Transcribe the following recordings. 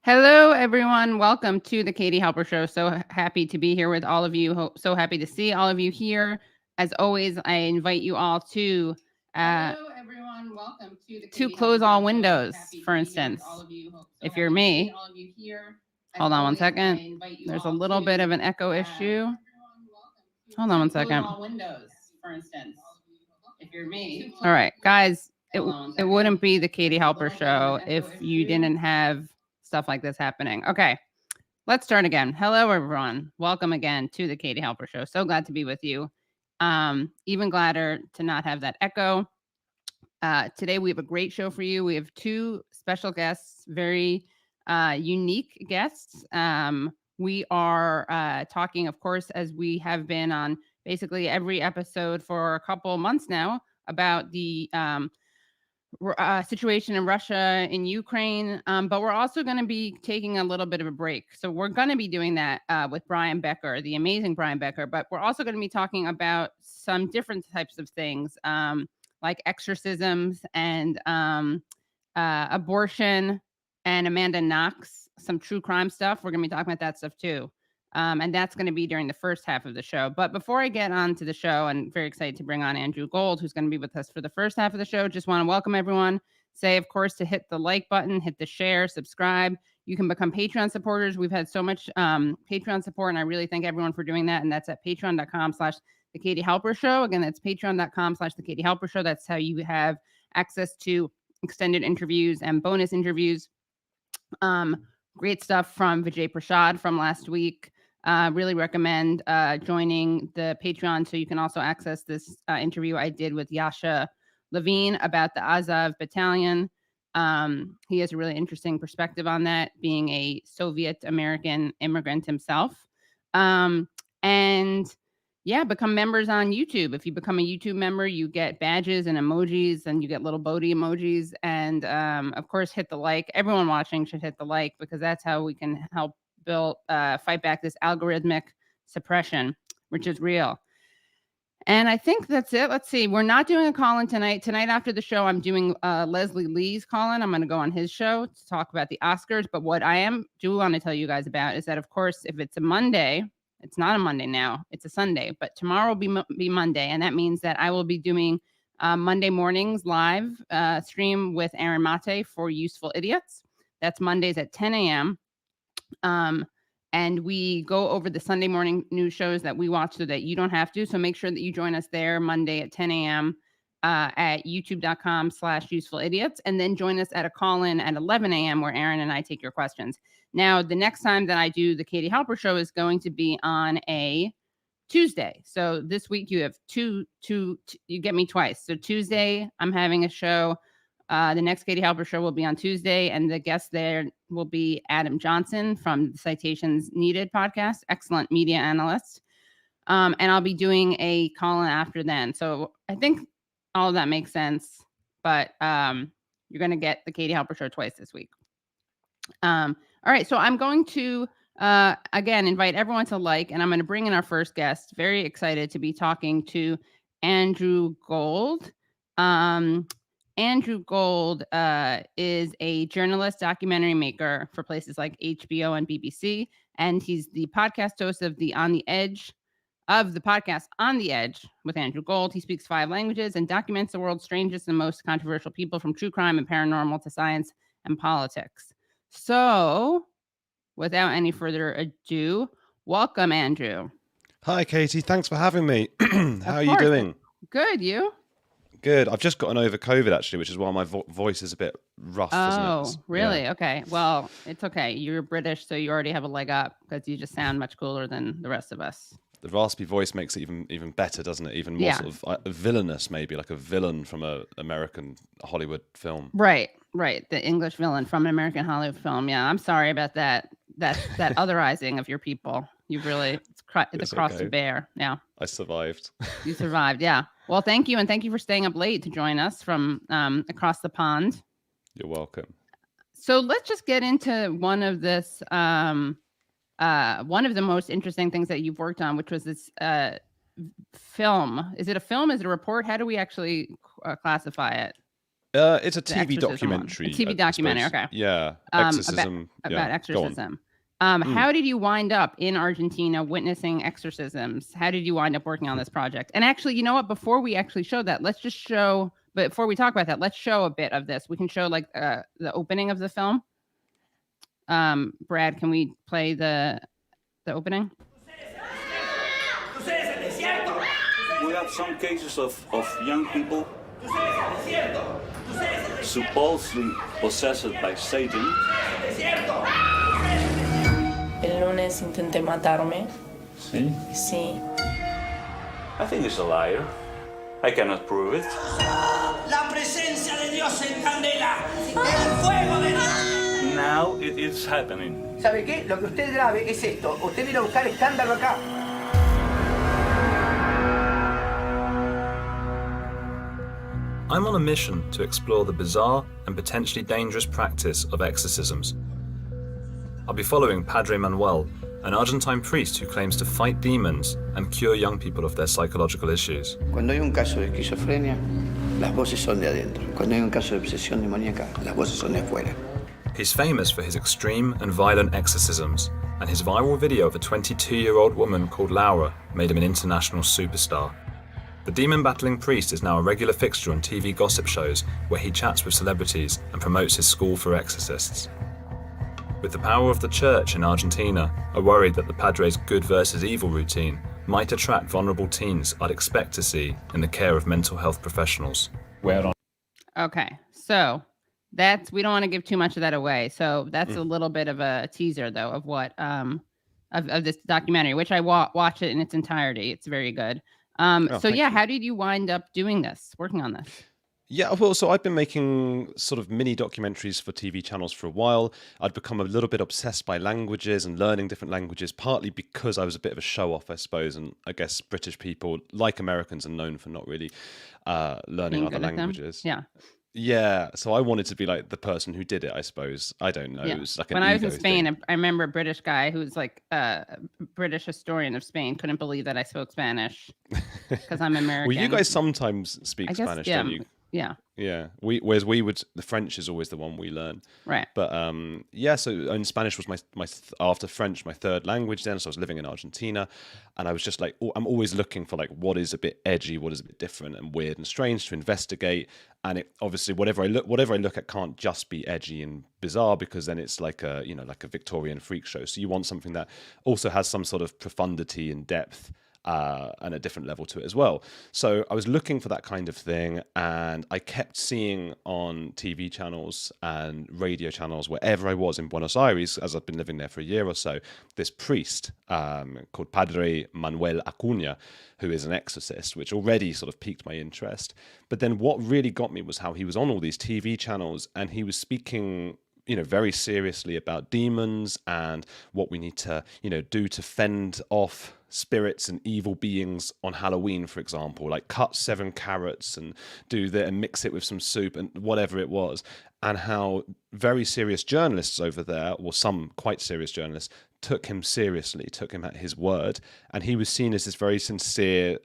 Hello, everyone. Welcome to the Katie Halper Show. So happy to be here with all of you. So happy to see all of you here. As always, I invite you all to Hello, everyone. Welcome to the to Katie close Halper all Show. So windows, happy for to be here with instance. all of you. So If you're happy to see me, all of you here. As hold on one always, I second. invite you There's a all little to bit of an echo issue. Hold on one second. Close all windows, for instance. If you're me. All right, guys. It second. wouldn't be the Katie There's a Halper little bit of an Show echo if you issue. didn't have stuff like this happening. Okay. Let's start again. Hello, everyone. Welcome again to the Katie Halper Show. So glad to be with you. Even gladder to not have that echo. Today, we have a great show for you. We have two special guests, very unique guests. We are talking, of course, as we have been on basically every episode for a couple months now, about the situation in Russia, in Ukraine, but we're also going to be taking a little bit of a break. So we're going to be doing that with Brian Becker, the amazing Brian Becker, but we're also going to be talking about some different types of things, like exorcisms and abortion and Amanda Knox, some true crime stuff. We're going to be talking about that stuff too. And that's going to be during the first half of the show. But before I get on to the show, and very excited to bring on Andrew Gold, who's going to be with us for the first half of the show, just want to welcome everyone. Say, of course, to hit the like button, hit the share, subscribe. You can become Patreon supporters. We've had so much Patreon support, and I really thank everyone for doing that. And that's at patreon.com/The Katie Halper Show. Again, that's patreon.com/The Katie Halper Show. That's how you have access to extended interviews and bonus interviews. Great stuff from Vijay Prashad from last week. Really recommend joining the Patreon so you can also access this interview I did with Yasha Levine about the Azov Battalion. He has a really interesting perspective on that, being a Soviet American immigrant himself. And yeah, become members on YouTube. If you become a YouTube member, you get badges and emojis, and you get little Bodhi emojis. And of course, hit the like. Everyone watching should hit the like, because that's how we can help fight back this algorithmic suppression, which is real. And I think that's it. Let's see. We're not doing a call-in tonight. Tonight after the show, I'm doing Leslie Lee's call-in. I'm going to go on his show to talk about the Oscars. But what I do want to tell you guys about is that, of course, if it's a Monday, it's not a Monday now, it's a Sunday, but tomorrow will be Monday. And that means that I will be doing Monday mornings live stream with Aaron Mate for Useful Idiots. That's Mondays at 10 a.m. And we go over the Sunday morning news shows that we watch so that you don't have to. So make sure that you join us there Monday at 10 a.m. At youtube.com/useful idiots. And then join us at a call-in at 11 a.m. where Aaron and I take your questions. Now, the next time that I do the Katie Halper Show is going to be on a Tuesday. So this week you have two, you get me twice. So Tuesday, I'm having a show. The next Katie Halper Show will be on Tuesday, and the guest there will be Adam Johnson from the Citations Needed podcast, excellent media analyst. And I'll be doing a call-in after then. So I think all of that makes sense, but you're going to get the Katie Halper Show twice this week. All right, so I'm going to, again, invite everyone to like, and I'm going to bring in our first guest. Very excited to be talking to Andrew Gold. Andrew Gold is a journalist, documentary maker for places like HBO and BBC, and he's the podcast host of the podcast On the Edge with Andrew Gold. He speaks 5 languages and documents the world's strangest and most controversial people, from true crime and paranormal to science and politics. So, without any further ado, welcome, Andrew. Hi, Katie. Thanks for having me. How are you doing? Good, you? Good. I've just gotten over COVID, actually, which is why my voice is a bit rough, isn't it? Oh, really? Yeah. Okay. Well, it's okay. You're British, so you already have a leg up because you just sound much cooler than the rest of us. The raspy voice makes it even better, doesn't it? Even more sort of villainous, maybe, like a villain from an American Hollywood film. Right. The English villain from an American Hollywood film. Yeah, I'm sorry about that otherizing of your people. You've really, it's a cross to bear. Yeah. I survived. You survived, yeah. Well, thank you, and thank you for staying up late to join us from across the pond. You're welcome. So let's just get into one of the most interesting things that you've worked on, which was this film. Is it a film? Is it a report? How do we actually classify it? It's a TV Exorcism one. documentary. A TV I documentary, suppose. okay. Yeah, Exorcism. About yeah. exorcism. Go on. How did you wind up in Argentina witnessing exorcisms? How did you wind up working on this project? And actually, you know what? Before we actually show that, let's just show. But before we talk about that, let's show a bit of this. We can show like the opening of the film. Brad, can we play the opening? We have some cases of young people supposedly possessed by Satan. El lunes intenté matarme. Sí? Sí. I think he's a liar. I cannot prove it. La presencia de Dios en candela. El fuego de Dios. Now it is happening. ¿Sabe qué? Lo que usted grabe es esto. Usted viene a buscar escándalo acá. I'm on a mission to explore the bizarre and potentially dangerous practice of exorcisms. I'll be following Padre Manuel, an Argentine priest who claims to fight demons and cure young people of their psychological issues. Cuando hay un caso de esquizofrenia, las voces son de adentro. Cuando hay un caso de obsesión demoníaca, las voces son de afuera. He's famous for his extreme and violent exorcisms, and his viral video of a 22-year-old woman called Laura made him an international superstar. The demon-battling priest is now a regular fixture on TV gossip shows where he chats with celebrities and promotes his school for exorcists. With the power of the church in Argentina, I worried that the Padre's good versus evil routine might attract vulnerable teens I'd expect to see in the care of mental health professionals. Okay, so that's, we don't want to give too much of that away. So that's a little bit of a teaser, though, of what of this documentary, which I watch it in its entirety. It's very good. So yeah, how did you wind up doing this, working on this? Yeah, well, so I've been making sort of mini documentaries for TV channels for a while. I'd become a little bit obsessed by languages and learning different languages, partly because I was a bit of a show-off, I suppose, and I guess British people, like Americans, are known for not really learning other languages. Yeah. Yeah, so I wanted to be like the person who did it, I suppose. I don't know. Yeah. It was like when I was in Spain, thing. I remember a British guy who's like a British historian of Spain couldn't believe that I spoke Spanish because I'm American. Well, you guys sometimes speak Spanish, don't you? Yeah. Yeah. Whereas the French is always the one we learn. Right. But yeah, so and Spanish was my after French, my third language then. So I was living in Argentina and I was just like, I'm always looking for like what is a bit edgy, what is a bit different and weird and strange to investigate. And it obviously whatever I look at can't just be edgy and bizarre because then it's like a, you know, like a Victorian freak show. So you want something that also has some sort of profundity and depth. And a different level to it as well. So I was looking for that kind of thing, and I kept seeing on TV channels and radio channels wherever I was in Buenos Aires, as I've been living there for a year or so, this priest called Padre Manuel Acuña, who is an exorcist, which already sort of piqued my interest. But then what really got me was how he was on all these TV channels, and he was speaking, you know, very seriously about demons and what we need to, you know, do to fend off spirits and evil beings on Halloween, for example, like cut 7 carrots and do that and mix it with some soup and whatever it was. And how very serious journalists over there, or some quite serious journalists, took him seriously, took him at his word. And he was seen as this very sincere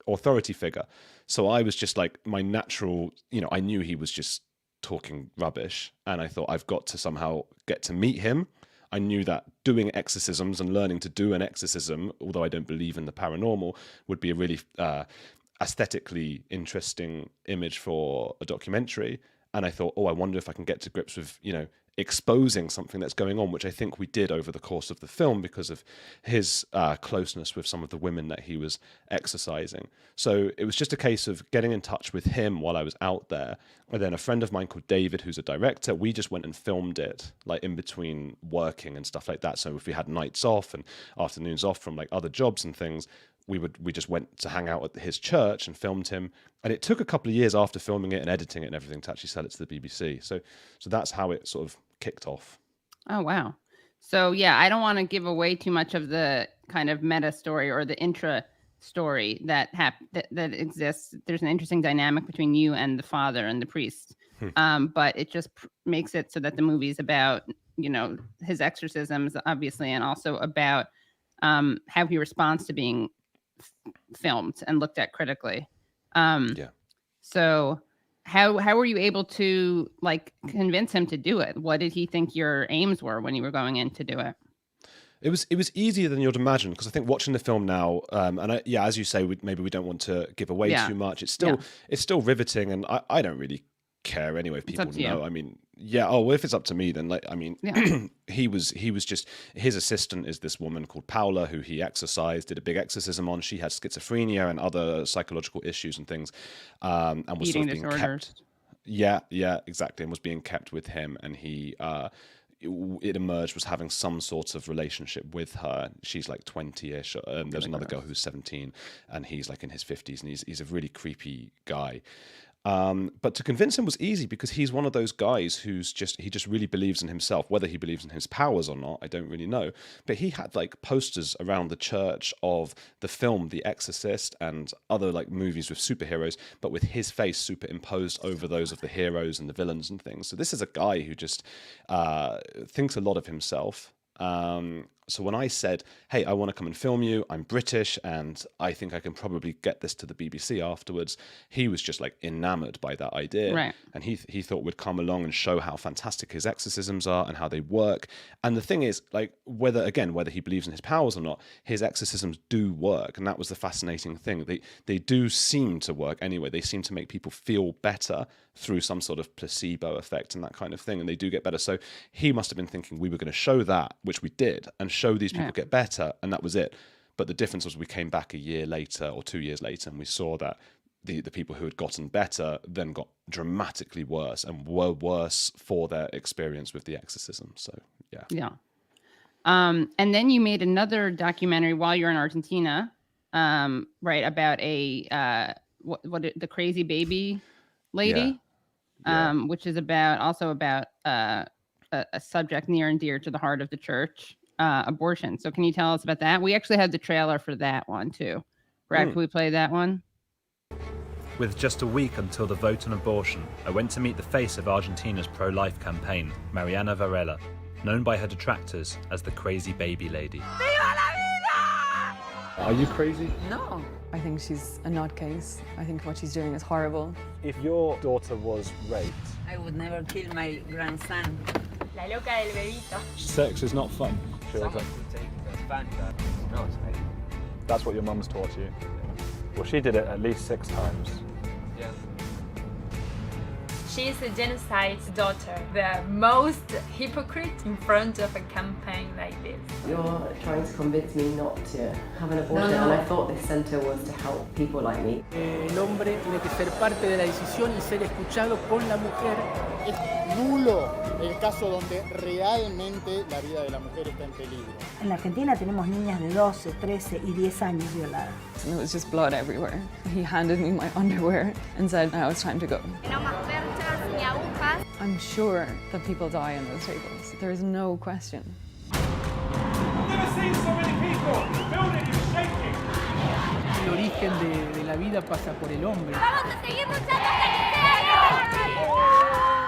authority figure. So I was just like, my natural, you know, I knew he was just talking rubbish, and I thought I've got to somehow get to meet him. I knew that doing exorcisms and learning to do an exorcism, although I don't believe in the paranormal, would be a really aesthetically interesting image for a documentary. And I thought, I wonder if I can get to grips with, you know, exposing something that's going on, which I think we did over the course of the film because of his closeness with some of the women that he was exorcising. So it was just a case of getting in touch with him while I was out there. And then a friend of mine called David, who's a director, we just went and filmed it like in between working and stuff like that. So if we had nights off and afternoons off from like other jobs and things, we just went to hang out at his church and filmed him. And it took a couple of years after filming it and editing it and everything to actually sell it to the BBC. So that's how it sort of kicked off. Oh, wow. So yeah, I don't want to give away too much of the kind of meta story or the intra story that exists. There's an interesting dynamic between you and the father and the priest. But it just makes it so that the movie is about, you know, his exorcisms, obviously, and also about how he responds to being filmed and looked at critically. So how were you able to like convince him to do it? What did he think your aims were when you were going in to do it? It was easier than you'd imagine, because I think watching the film now, as you say, maybe we don't want to give away too much. It's still riveting, and I don't really care anyway if people know. You. I mean, if it's up to me, then he was just, his assistant is this woman called Paula, who he exorcised, did a big exorcism on. She had schizophrenia and other psychological issues and things, and was Eating sort of being disorders. kept. Yeah, exactly, and was being kept with him, and he. It emerged was having some sort of relationship with her. She's like 20-ish. There's another girl who's 17, and he's like in his 50s, and he's a really creepy guy. But to convince him was easy, because he's one of those guys he just really believes in himself. Whether he believes in his powers or not, I don't really know. But he had like posters around the church of the film The Exorcist and other like movies with superheroes, but with his face superimposed over those of the heroes and the villains and things. So this is a guy who just thinks a lot of himself. So when I said, hey, I want to come and film you, I'm British, and I think I can probably get this to the BBC afterwards, he was just like enamored by that idea. Right. And he thought we'd come along and show how fantastic his exorcisms are and how they work. And the thing is, like, whether he believes in his powers or not, his exorcisms do work. And that was the fascinating thing. They do seem to work anyway. They seem to make people feel better through some sort of placebo effect and that kind of thing. And they do get better. So he must have been thinking we were going to show that, which we did, and show these people get better. And that was it. But the difference was we came back a year later or 2 years later, and we saw that the people who had gotten better then got dramatically worse, and were worse for their experience with the exorcism. So, yeah. Yeah. And then you made another documentary while you're in Argentina, right, about the crazy baby lady, which is about a subject near and dear to the heart of the church, abortion. So can you tell us about that? We actually had the trailer for that one too. Brad, can we play that one? With just a week until the vote on abortion, I went to meet the face of Argentina's pro-life campaign, Mariana Varela, known by her detractors as the crazy baby lady. Are you crazy? No. I think she's a nutcase. I think what she's doing is horrible. If your daughter was raped... I would never kill my grandson. La loca del bebito. Sex is not fun. Someone could take Fanta. No, it's fine. That's what your mum's taught you. Well, she did it at least 6 times. Yeah. She's a genocide's daughter, the most hypocrite in front of a campaign like this. You're trying to convince me not to have an abortion, and I thought this center was to help people like me. El hombre tiene que ser parte de la decisión y ser escuchado con la mujer. Es nulo el caso donde realmente la vida de la mujer está en peligro. En la Argentina tenemos niñas de 12, 13 y 10 años violadas. And it was just blood everywhere. He handed me my underwear and said, now it's time to go. I'm sure that people die on those tables. There is no question. I've never seen so many people. The building is shaking. El origen de la vida pasa por el hombre. ¡Vamos a seguir luchando!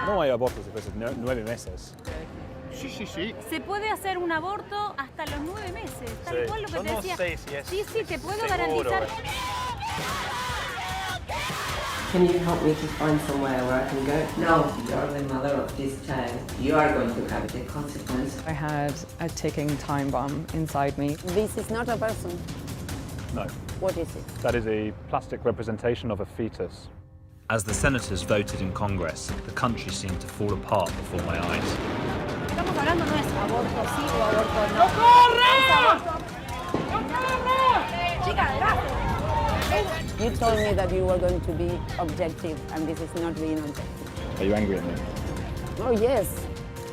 No hay abortos después de 9 meses. Sí. Se puede hacer un aborto hasta los 9 meses. Tal cual lo que Yo te no decía. sé si es Sí, te puedo seguro. garantizar. Can you help me to find somewhere where I can go? No, you're the mother of this child. You are going to have the consequence. I had a ticking time bomb inside me. This is not a person. No. What is it? That is a plastic representation of a fetus. As the senators voted in Congress, the country seemed to fall apart before my eyes. Estamos hablando no es aborto sí o aborto no. ¡No corre! ¡No corre! Chica, adelante. You told me that you were going to be objective, and this is not being objective. Are you angry at me? Oh, yes.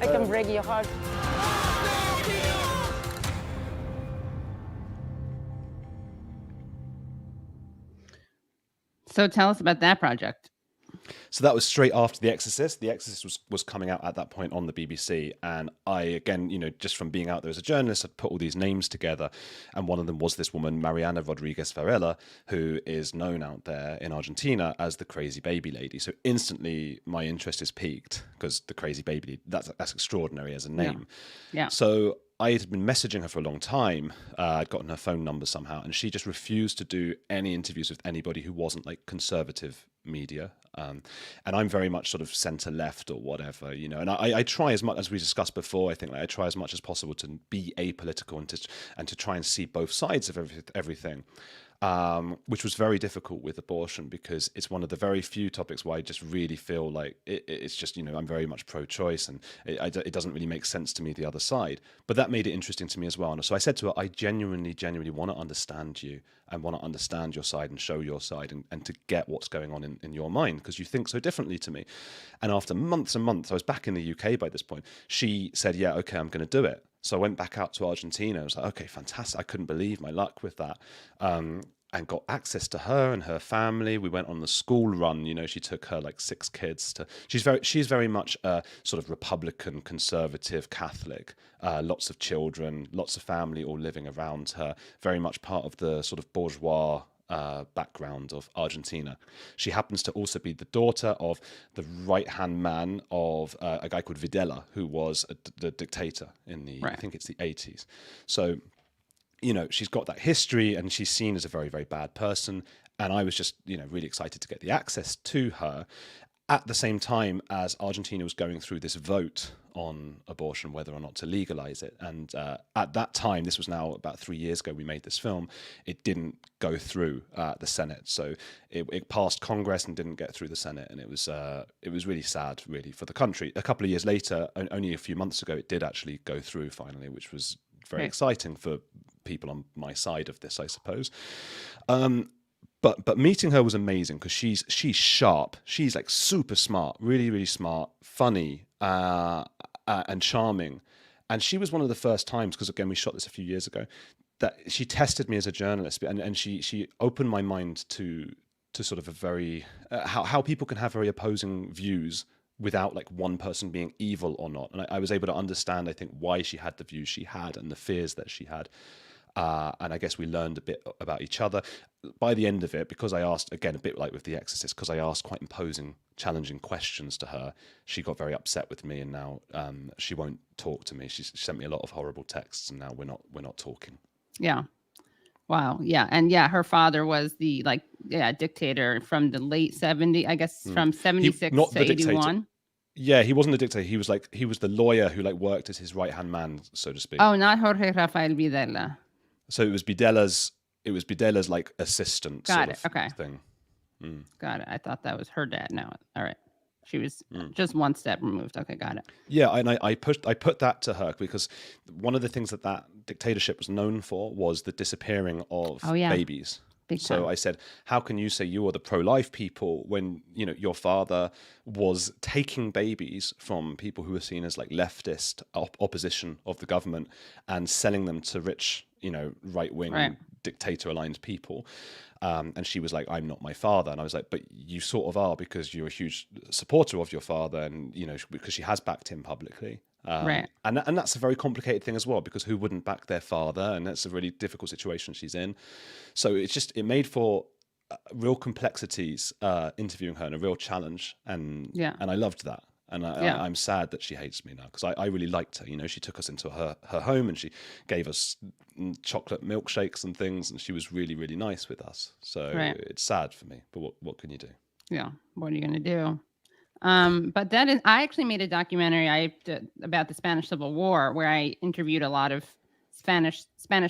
I can break your heart. So tell us about that project. So that was straight after The Exorcist. The Exorcist was coming out at that point on the BBC. And I, again, just from being out there as a journalist, I'd put all these names together. And one of them was this woman, Mariana Rodriguez Varela, who is known out there in Argentina as the crazy baby lady. So instantly my interest is piqued, because the crazy baby, that's extraordinary as a name. Yeah. So I had been messaging her for a long time. I'd gotten her phone number somehow, and she just refused to do any interviews with anybody who wasn't like conservative media. And I'm very much sort of center left or whatever, and I try as much, as we discussed before, I think I try as much as possible to be apolitical and to try and see both sides of everything. Which was very difficult with abortion because it's one of the very few topics where I just really feel like it's just, I'm very much pro-choice and it doesn't really make sense to me, the other side. But that made it interesting to me as well. And so I said to her, I genuinely want to understand you and want to understand your side and show your side and to get what's going on in your mind because you think so differently to me. And after months and months, I was back in the UK by this point, she said, yeah, okay, I'm going to do it. So I went back out to Argentina. I was like, okay, fantastic. I couldn't believe my luck with that. And got access to her and her family. We went on the school run. She took her 6 kids to. She's very much a sort of Republican, conservative, Catholic. Lots of children, lots of family, all living around her. Very much part of the sort of bourgeois background of Argentina. She happens to also be the daughter of the right-hand man of a guy called Videla, who was the dictator in the, I think it's the 80s. So, she's got that history and she's seen as a very, very bad person. And I was just, really excited to get the access to her at the same time as Argentina was going through this vote on abortion, whether or not to legalize it. And at that time, this was now about 3 years ago, we made this film, it didn't go through the Senate. So it passed Congress and didn't get through the Senate. And it was really sad, really, for the country. A couple of years later, only a few months ago, it did actually go through finally, which was very exciting for people on my side of this, I suppose. But meeting her was amazing because she's sharp. She's super smart, really, really smart, funny, and charming. And she was one of the first times, because again, we shot this a few years ago, that she tested me as a journalist, and she opened my mind to sort of a very how people can have very opposing views without one person being evil or not. And I was able to understand, I think, why she had the views she had and the fears that she had. And I guess we learned a bit about each other. By the end of it, because I asked, again, a bit like with The Exorcist, because I asked quite imposing, challenging questions to her, she got very upset with me, and now she won't talk to me. She sent me a lot of horrible texts, and now we're not talking. Yeah. Wow. Yeah. And yeah, her father was the dictator from the late 70s, I guess, from 76 to 81. Yeah, he wasn't a dictator. He was the lawyer who worked as his right-hand man, so to speak. Oh, not Jorge Rafael Videla. So it was Videla's assistant. Got it. Okay. Thing. Got it. I thought that was her dad. No. All right. She was just one step removed. Okay, got it. Yeah, and I put that to her because one of the things that dictatorship was known for was the disappearing of babies. So I said, how can you say you are the pro-life people when your father was taking babies from people who were seen as leftist opposition of the government and selling them to rich, right-wing dictator-aligned people? And she was like, I'm not my father. And I was like, but you sort of are, because you're a huge supporter of your father, and because she has backed him publicly. And that's a very complicated thing as well, because who wouldn't back their father? And that's a really difficult situation she's in. So it made for real complexities interviewing her, and a real challenge. And I loved that. And I'm sad that she hates me now, because I really liked her. She took us into her home, and she gave us chocolate milkshakes and things, and she was really, really nice with us. So it's sad for me, but what can you do? Yeah, what are you going to do? But I actually made a documentary about the Spanish Civil War, where I interviewed a lot of Spanish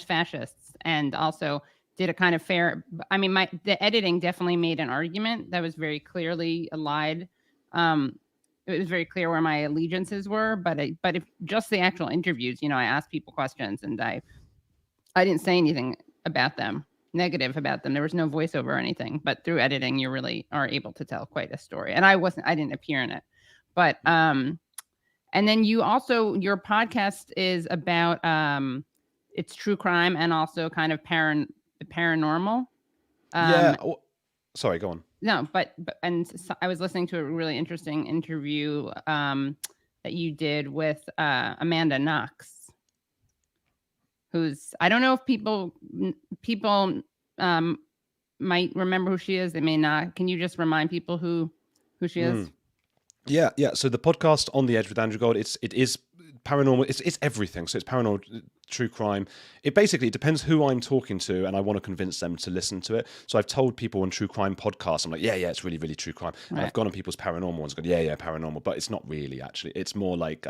fascists, and also did a kind of fair. I mean, the editing definitely made an argument that was very clearly allied. It was very clear where my allegiances were, but if just the actual interviews, I asked people questions, and I didn't say anything about them, negative about them. There was no voiceover or anything, but through editing, you really are able to tell quite a story. And I didn't appear in it, but, and then your podcast is about, it's true crime and also kind of paranormal. Sorry, go on. No, but I was listening to a really interesting interview that you did with Amanda Knox, who's, I don't know if people might remember who she is. They may not. Can you just remind people who she is? Yeah. So the podcast On the Edge with Andrew Gold, it is paranormal. It's everything. So it's paranormal, true crime. It basically depends who I'm talking to, and I want to convince them to listen to it. So I've told people on true crime podcasts, I'm like, yeah, it's really, really true crime. And I've gone on people's paranormal ones, and gone, yeah, paranormal. But it's not really, actually. It's more like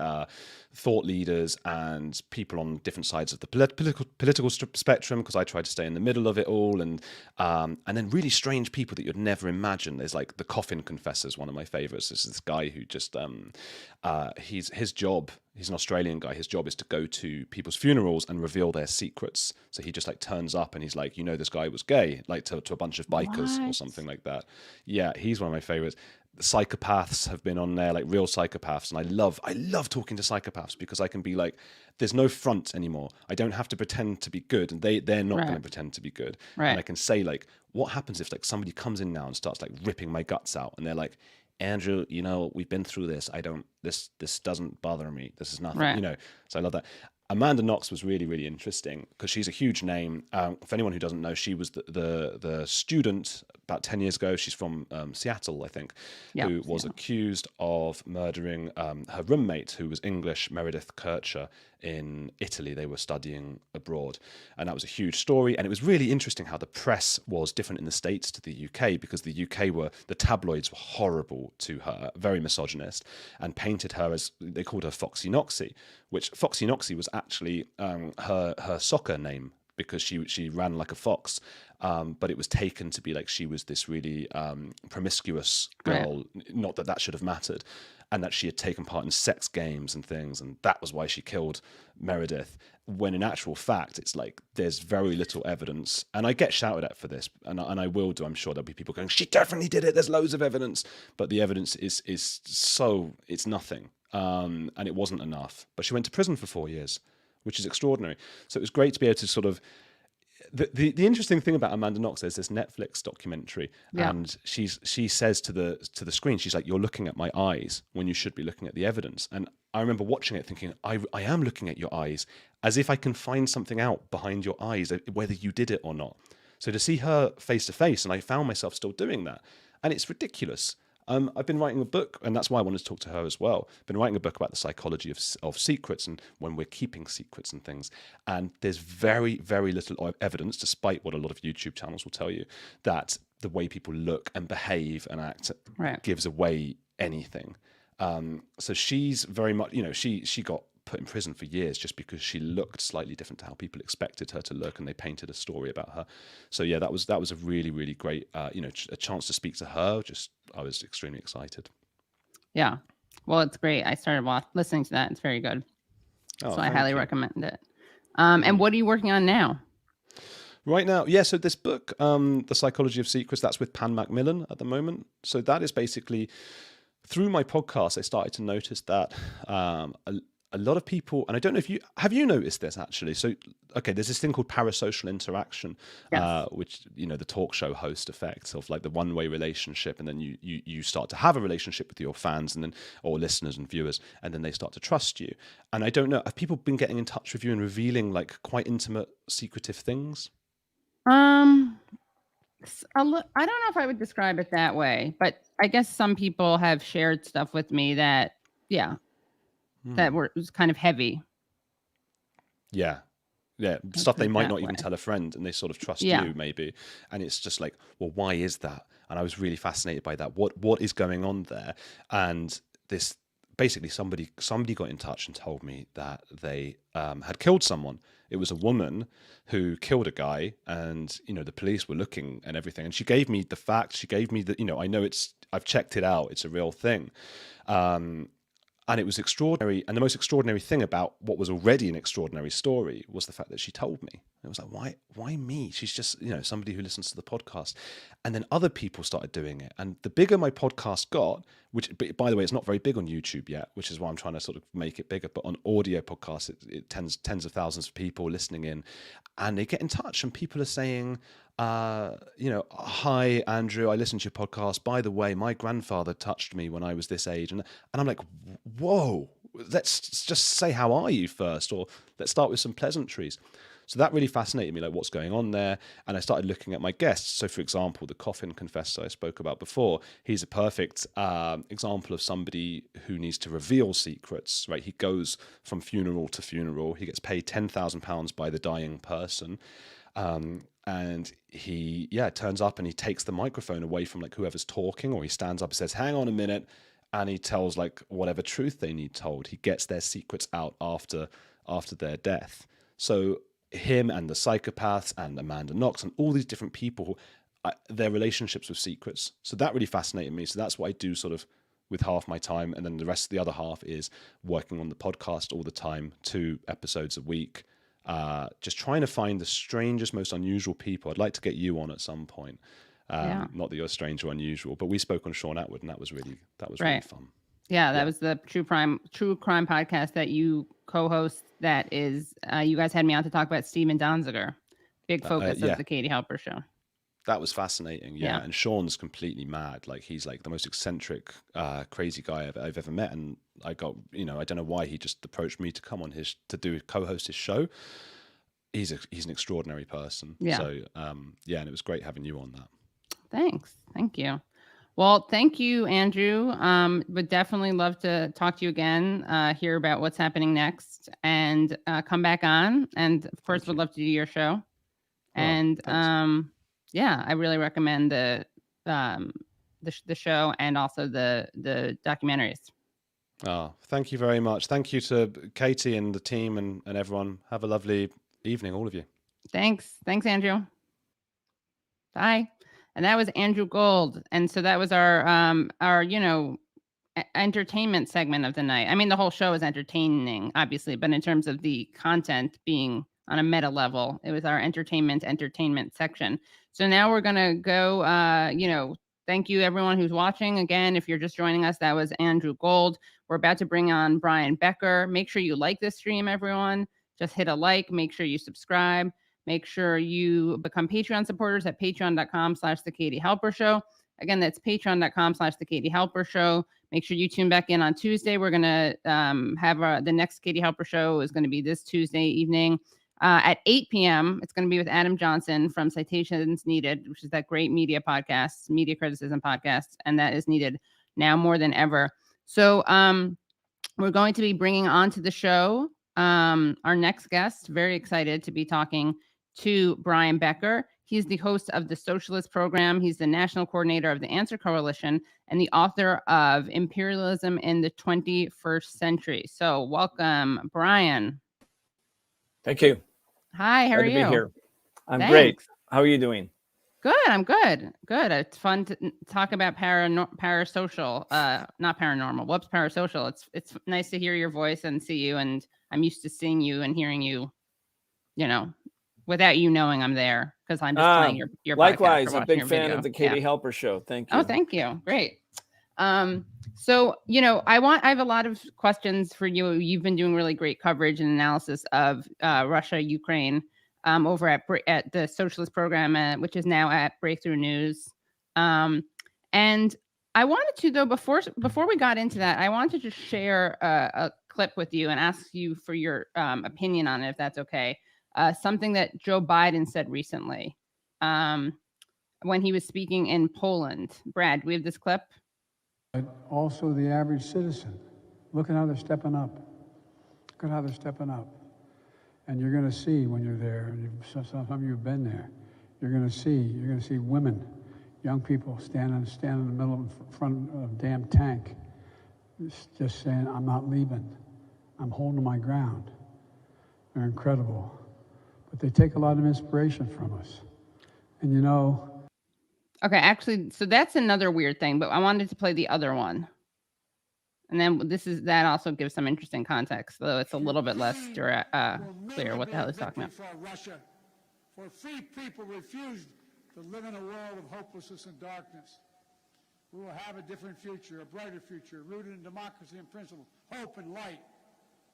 thought leaders and people on different sides of the political spectrum, because I try to stay in the middle of it all, and then really strange people that you'd never imagine. There's like the Coffin Confessors, one of my favorites. This is this guy who just his job. He's an Australian guy. His job is to go to people's funerals and reveal their secrets. So he just like turns up and he's like, this guy was gay, like to a bunch of bikers or something like that. Yeah, he's one of my favorites. The psychopaths have been on there, like real psychopaths, and I love talking to psychopaths because I can be like, there's no front anymore. I don't have to pretend to be good, and they're not going to pretend to be good. Right. And I can say like, what happens if like somebody comes in now and starts like ripping my guts out, and they're like, Andrew, we've been through this. This doesn't bother me. This is nothing, Right. So I love that. Amanda Knox was really, really interesting because she's a huge name. For anyone who doesn't know, she was the student about 10 years ago. She's from Seattle, I think, who was accused of murdering her roommate, who was English, Meredith Kircher, in Italy. They were studying abroad. And that was a huge story. And it was really interesting how the press was different in the States to the UK, because the tabloids were horrible to her, very misogynist, and painted her as, they called her Foxy Noxy, which Foxy Noxy was actually her soccer name, because she ran like a fox. But it was taken to be like she was this really promiscuous girl. Right. Not that should have mattered. And that she had taken part in sex games and things. And that was why she killed Meredith. When in actual fact, it's like there's very little evidence. And I get shouted at for this. And I will do. I'm sure there'll be people going, she definitely did it. There's loads of evidence. But the evidence is so, it's nothing. And it wasn't enough. But she went to prison for 4 years, which is extraordinary. So it was great to be able to sort of... The interesting thing about Amanda Knox, there's this Netflix documentary, and she says to the screen, she's like, "You're looking at my eyes when you should be looking at the evidence." And I remember watching it thinking, I am looking at your eyes, as if I can find something out behind your eyes, whether you did it or not. So to see her face to face, and I found myself still doing that, and it's ridiculous. I've been writing a book, and that's why I wanted to talk to her as well. I've been writing a book about the psychology of secrets and when we're keeping secrets and things. And there's very, very little evidence, despite what a lot of YouTube channels will tell you, that the way people look and behave and act gives away anything. So she's very much, she got put in prison for years just because she looked slightly different to how people expected her to look, and they painted a story about her. So yeah, that was a really, really great a chance to speak to her. I was extremely excited. Yeah, well, it's great. I started listening to that. It's very good. So I highly recommend it. And what are you working on now? Right now, yeah, so this book, The Psychology of Secrets, that's with Pan Macmillan at the moment. So that is basically, through my podcast, I started to notice that a lot of people, and I don't know if have you noticed this actually. So, okay, there's this thing called parasocial interaction, which, the talk show host effect of like the one-way relationship. And then you start to have a relationship with your fans or listeners and viewers, and then they start to trust you. And I don't know, have people been getting in touch with you and revealing like quite intimate, secretive things? I don't know if I would describe it that way, but I guess some people have shared stuff with me that, that was kind of heavy. Yeah. Stuff they might not even tell a friend, and they sort of trust you maybe. And it's just like, well, why is that? And I was really fascinated by that. What is going on there? And this, basically somebody got in touch and told me that they had killed someone. It was a woman who killed a guy, and, the police were looking and everything. And she gave me the facts. She gave me I know I've checked it out. It's a real thing. And it was extraordinary. And the most extraordinary thing about what was already an extraordinary story was the fact that she told me. And it was like, why me? She's just, somebody who listens to the podcast. And then other people started doing it. And the bigger my podcast got, which, by the way, it's not very big on YouTube yet, which is why I'm trying to sort of make it bigger. But on audio podcasts, it tens of thousands of people listening in, and they get in touch, and people are saying, hi, Andrew, I listened to your podcast. By the way, my grandfather touched me when I was this age. And I'm like, whoa, let's just say, how are you first? Or let's start with some pleasantries. So that really fascinated me, like what's going on there. And I started looking at my guests. So for example, the coffin confessor I spoke about before, he's a perfect example of somebody who needs to reveal secrets, right? He goes from funeral to funeral. He gets paid £10,000 by the dying person. And he turns up and he takes the microphone away from like whoever's talking, or he stands up and says, hang on a minute, and he tells like whatever truth they need told. He gets their secrets out after their death. So him and the psychopaths and Amanda Knox and all these different people, their relationships with secrets. So that really fascinated me. So that's what I do sort of with half my time, and then the rest of the other half is working on the podcast all the time, 2 episodes a week. Just trying to find the strangest, most unusual people. I'd like to get you on at some point. Not that you're strange or unusual, but we spoke on Sean Atwood, and that was really really fun. Yeah, that was the true crime podcast that you co-host. That is, you guys had me on to talk about Steven Donziger, big focus of the Katie Halper show. That was fascinating. Yeah. And Sean's completely mad. Like he's like the most eccentric, crazy guy I've ever met. And I got, I don't know why he just approached me to come on to co-host his show. He's an extraordinary person. Yeah. So and it was great having you on that. Thanks. Thank you. Well, thank you, Andrew. Would definitely love to talk to you again, hear about what's happening next, and come back on. And of course, would love to do your show. And I really recommend the show and also the documentaries. Oh, thank you very much. Thank you to Katie and the team and everyone. Have a lovely evening, all of you. Thanks, Andrew. Bye. And that was Andrew Gold. And so that was our entertainment segment of the night. I mean, the whole show is entertaining, obviously, but in terms of the content being on a meta level, it was our entertainment section. So now we're going to go, thank you everyone who's watching. Again, if you're just joining us, that was Andrew Gold. We're about to bring on Brian Becker. Make sure you like this stream, everyone. Just hit a like, make sure you subscribe. Make sure you become Patreon supporters at patreon.com/The Katie Halper Show. Again, that's patreon.com/The Katie Halper Show. Make sure you tune back in on Tuesday. We're going to have the next Katie Halper Show is going to be this Tuesday evening at 8 p.m. It's going to be with Adam Johnson from Citations Needed, which is that great media criticism podcast. And that is needed now more than ever. So we're going to be bringing onto the show our next guest. Very excited to be talking to Brian Becker. He's the host of the Socialist Program. He's the national coordinator of the Answer Coalition and the author of Imperialism in the 21st Century. So welcome, Brian. Thank you. Hi, how are you? Glad to be here. I'm great. How are you doing? Good, I'm good. Good. It's fun to talk about parasocial, not paranormal. Whoops, parasocial. It's nice to hear your voice and see you, and I'm used to seeing you and hearing you, without you knowing I'm there, because I'm just playing your likewise, podcast, a big fan of the Katie Halper Show. Thank you. Oh, thank you. Great. So, I have a lot of questions for you. You've been doing really great coverage and analysis of Russia, Ukraine, over at the Socialist Program, which is now at Breakthrough News. And I wanted to, though, before we got into that, I wanted to just share a clip with you and ask you for your opinion on it, if that's okay. Something that Joe Biden said recently when he was speaking in Poland. Brad, do we have this clip? But also the average citizen. Look at how they're stepping up. Look at how they're stepping up. And you're going to see when you're there, and some of you have been there, you're going to see women, young people standing in the middle in front of a damn tank, just saying, I'm not leaving. I'm holding my ground. They're incredible. But they take a lot of inspiration from us. And Okay, actually, so that's another weird thing, but I wanted to play the other one. And then that also gives some interesting context, though it's a little bit less clear what the hell he's talking about. Russia, for free people refused to live in a world of hopelessness and darkness. We will have a different future, a brighter future, rooted in democracy and principle, hope and light,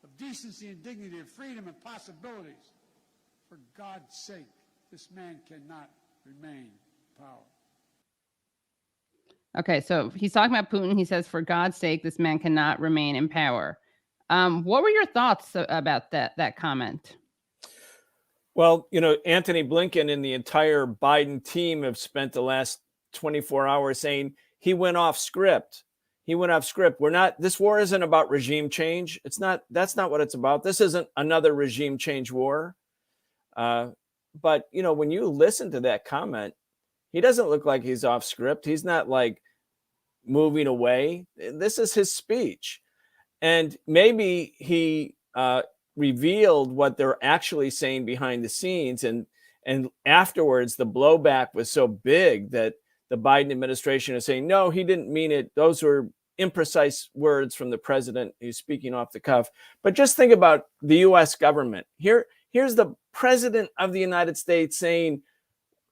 of decency and dignity, of freedom and possibilities. For God's sake, this man cannot remain in power. Okay, so he's talking about Putin. He says, for God's sake, this man cannot remain in power. What were your thoughts about that comment? Well, you know, Anthony Blinken and the entire Biden team have spent the last 24 hours saying he went off script. He went off script. This war isn't about regime change. That's not what it's about. This isn't another regime change war. But, you know, when you listen to that comment, he doesn't look like he's off script. He's not like moving away. This is his speech. And maybe he revealed what they're actually saying behind the scenes. And afterwards, the blowback was so big that the Biden administration is saying, no, he didn't mean it. Those were imprecise words from the president who's speaking off the cuff. But just think about the U.S. government. Here's the president of the United States saying,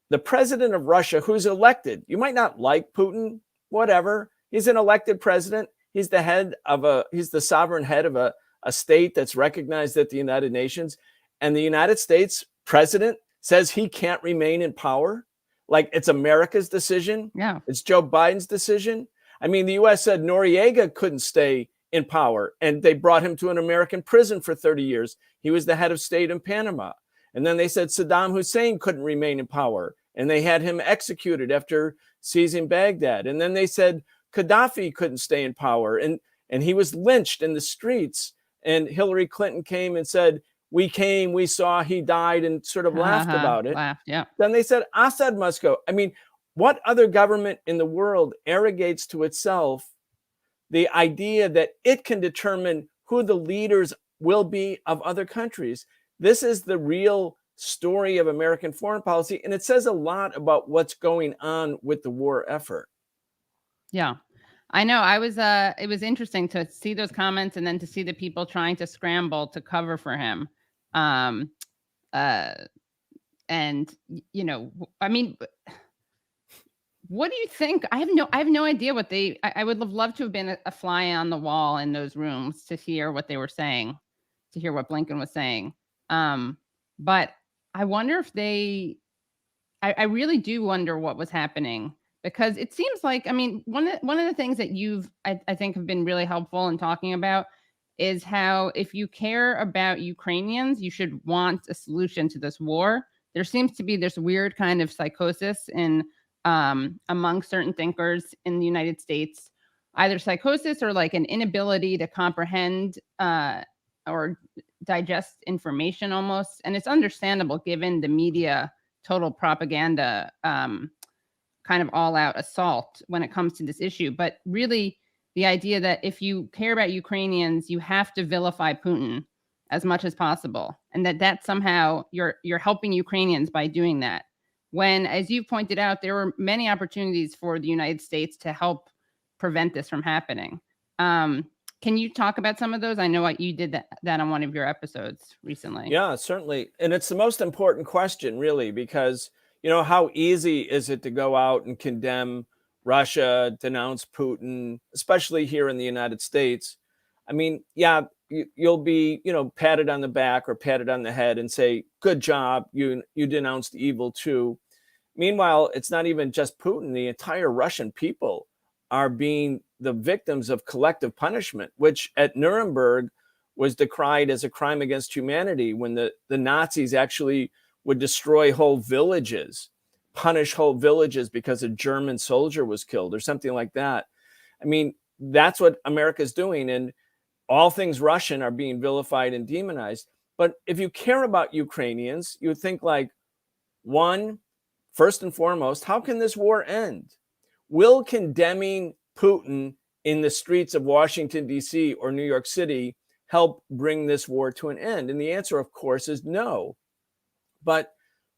the president of Russia, who's elected, you might not like Putin, whatever. He's an elected president. He's the sovereign head of a state that's recognized at the United Nations. And the United States president says he can't remain in power. Like it's America's decision. Yeah. It's Joe Biden's decision. I mean, the U.S. said Noriega couldn't stay in power, and they brought him to an American prison for 30 years. He was the head of state in Panama. And then they said Saddam Hussein couldn't remain in power, and they had him executed after seizing Baghdad. And then they said Gaddafi couldn't stay in power, and he was lynched in the streets. And Hillary Clinton came and said, we came, we saw, he died, and sort of laughed about it. Laughed, yeah. Then they said Assad must go. I mean, what other government in the world arrogates to itself the idea that it can determine who the leaders will be of other countries? This is the real story of American foreign policy, and it says a lot about what's going on with the war effort. Yeah, I know. It was interesting to see those comments and then to see the people trying to scramble to cover for him. And you know, I mean, what do you think? I have no idea what I would have loved to have been a fly on the wall in those rooms to hear what they were saying, to hear what Blinken was saying. But I wonder if I really do wonder what was happening, because it seems like, I mean, one of the things that I think have been really helpful in talking about is how if you care about Ukrainians, you should want a solution to this war. There seems to be this weird kind of psychosis among certain thinkers in the United States, either psychosis or like an inability to comprehend or digest information almost. And it's understandable given the media total propaganda kind of all-out assault when it comes to this issue. But really, the idea that if you care about Ukrainians, you have to vilify Putin as much as possible, and that somehow you're helping Ukrainians by doing that. When, as you pointed out, there were many opportunities for the United States to help prevent this from happening. Can you talk about some of those? I know you did that on one of your episodes recently. Yeah, certainly. And it's the most important question, really, because, you know, how easy is it to go out and condemn Russia, denounce Putin, especially here in the United States? I mean, yeah, you'll be, you know, patted on the back or patted on the head and say, good job, you denounced evil too. Meanwhile, it's not even just Putin. The entire Russian people are being the victims of collective punishment, which at Nuremberg was decried as a crime against humanity, when the Nazis actually would destroy whole villages, punish whole villages because a German soldier was killed or something like that. I mean, that's what America's doing. And all things Russian are being vilified and demonized. But if you care about Ukrainians, you would think like, one, first and foremost, how can this war end? Will condemning Putin in the streets of Washington, D.C. or New York City help bring this war to an end? And the answer, of course, is no. But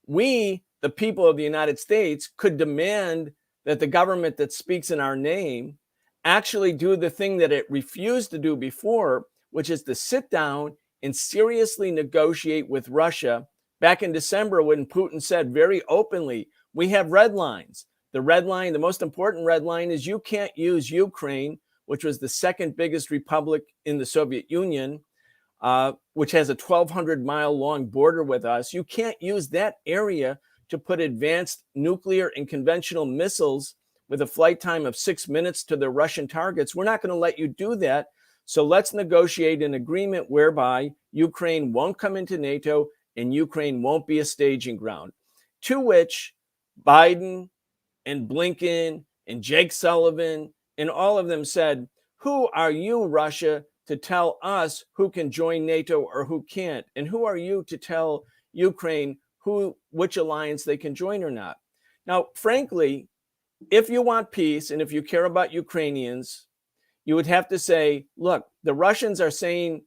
we, the people of the United States, could demand that the government that speaks in our name actually do the thing that it refused to do before, which is to sit down and seriously negotiate with Russia. Back in December, when Putin said very openly, we have red lines. The red line, the most important red line, is you can't use Ukraine, which was the second biggest republic in the Soviet Union, which has a 1,200-mile long border with us. You can't use that area to put advanced nuclear and conventional missiles with a flight time of 6 minutes to the Russian targets. We're not going to let you do that. So let's negotiate an agreement whereby Ukraine won't come into NATO, and Ukraine won't be a staging ground. To which Biden and Blinken and Jake Sullivan and all of them said, who are you, Russia, to tell us who can join NATO or who can't? And who are you to tell Ukraine which alliance they can join or not? Now, frankly, if you want peace and if you care about Ukrainians, you would have to say, look, the Russians are saying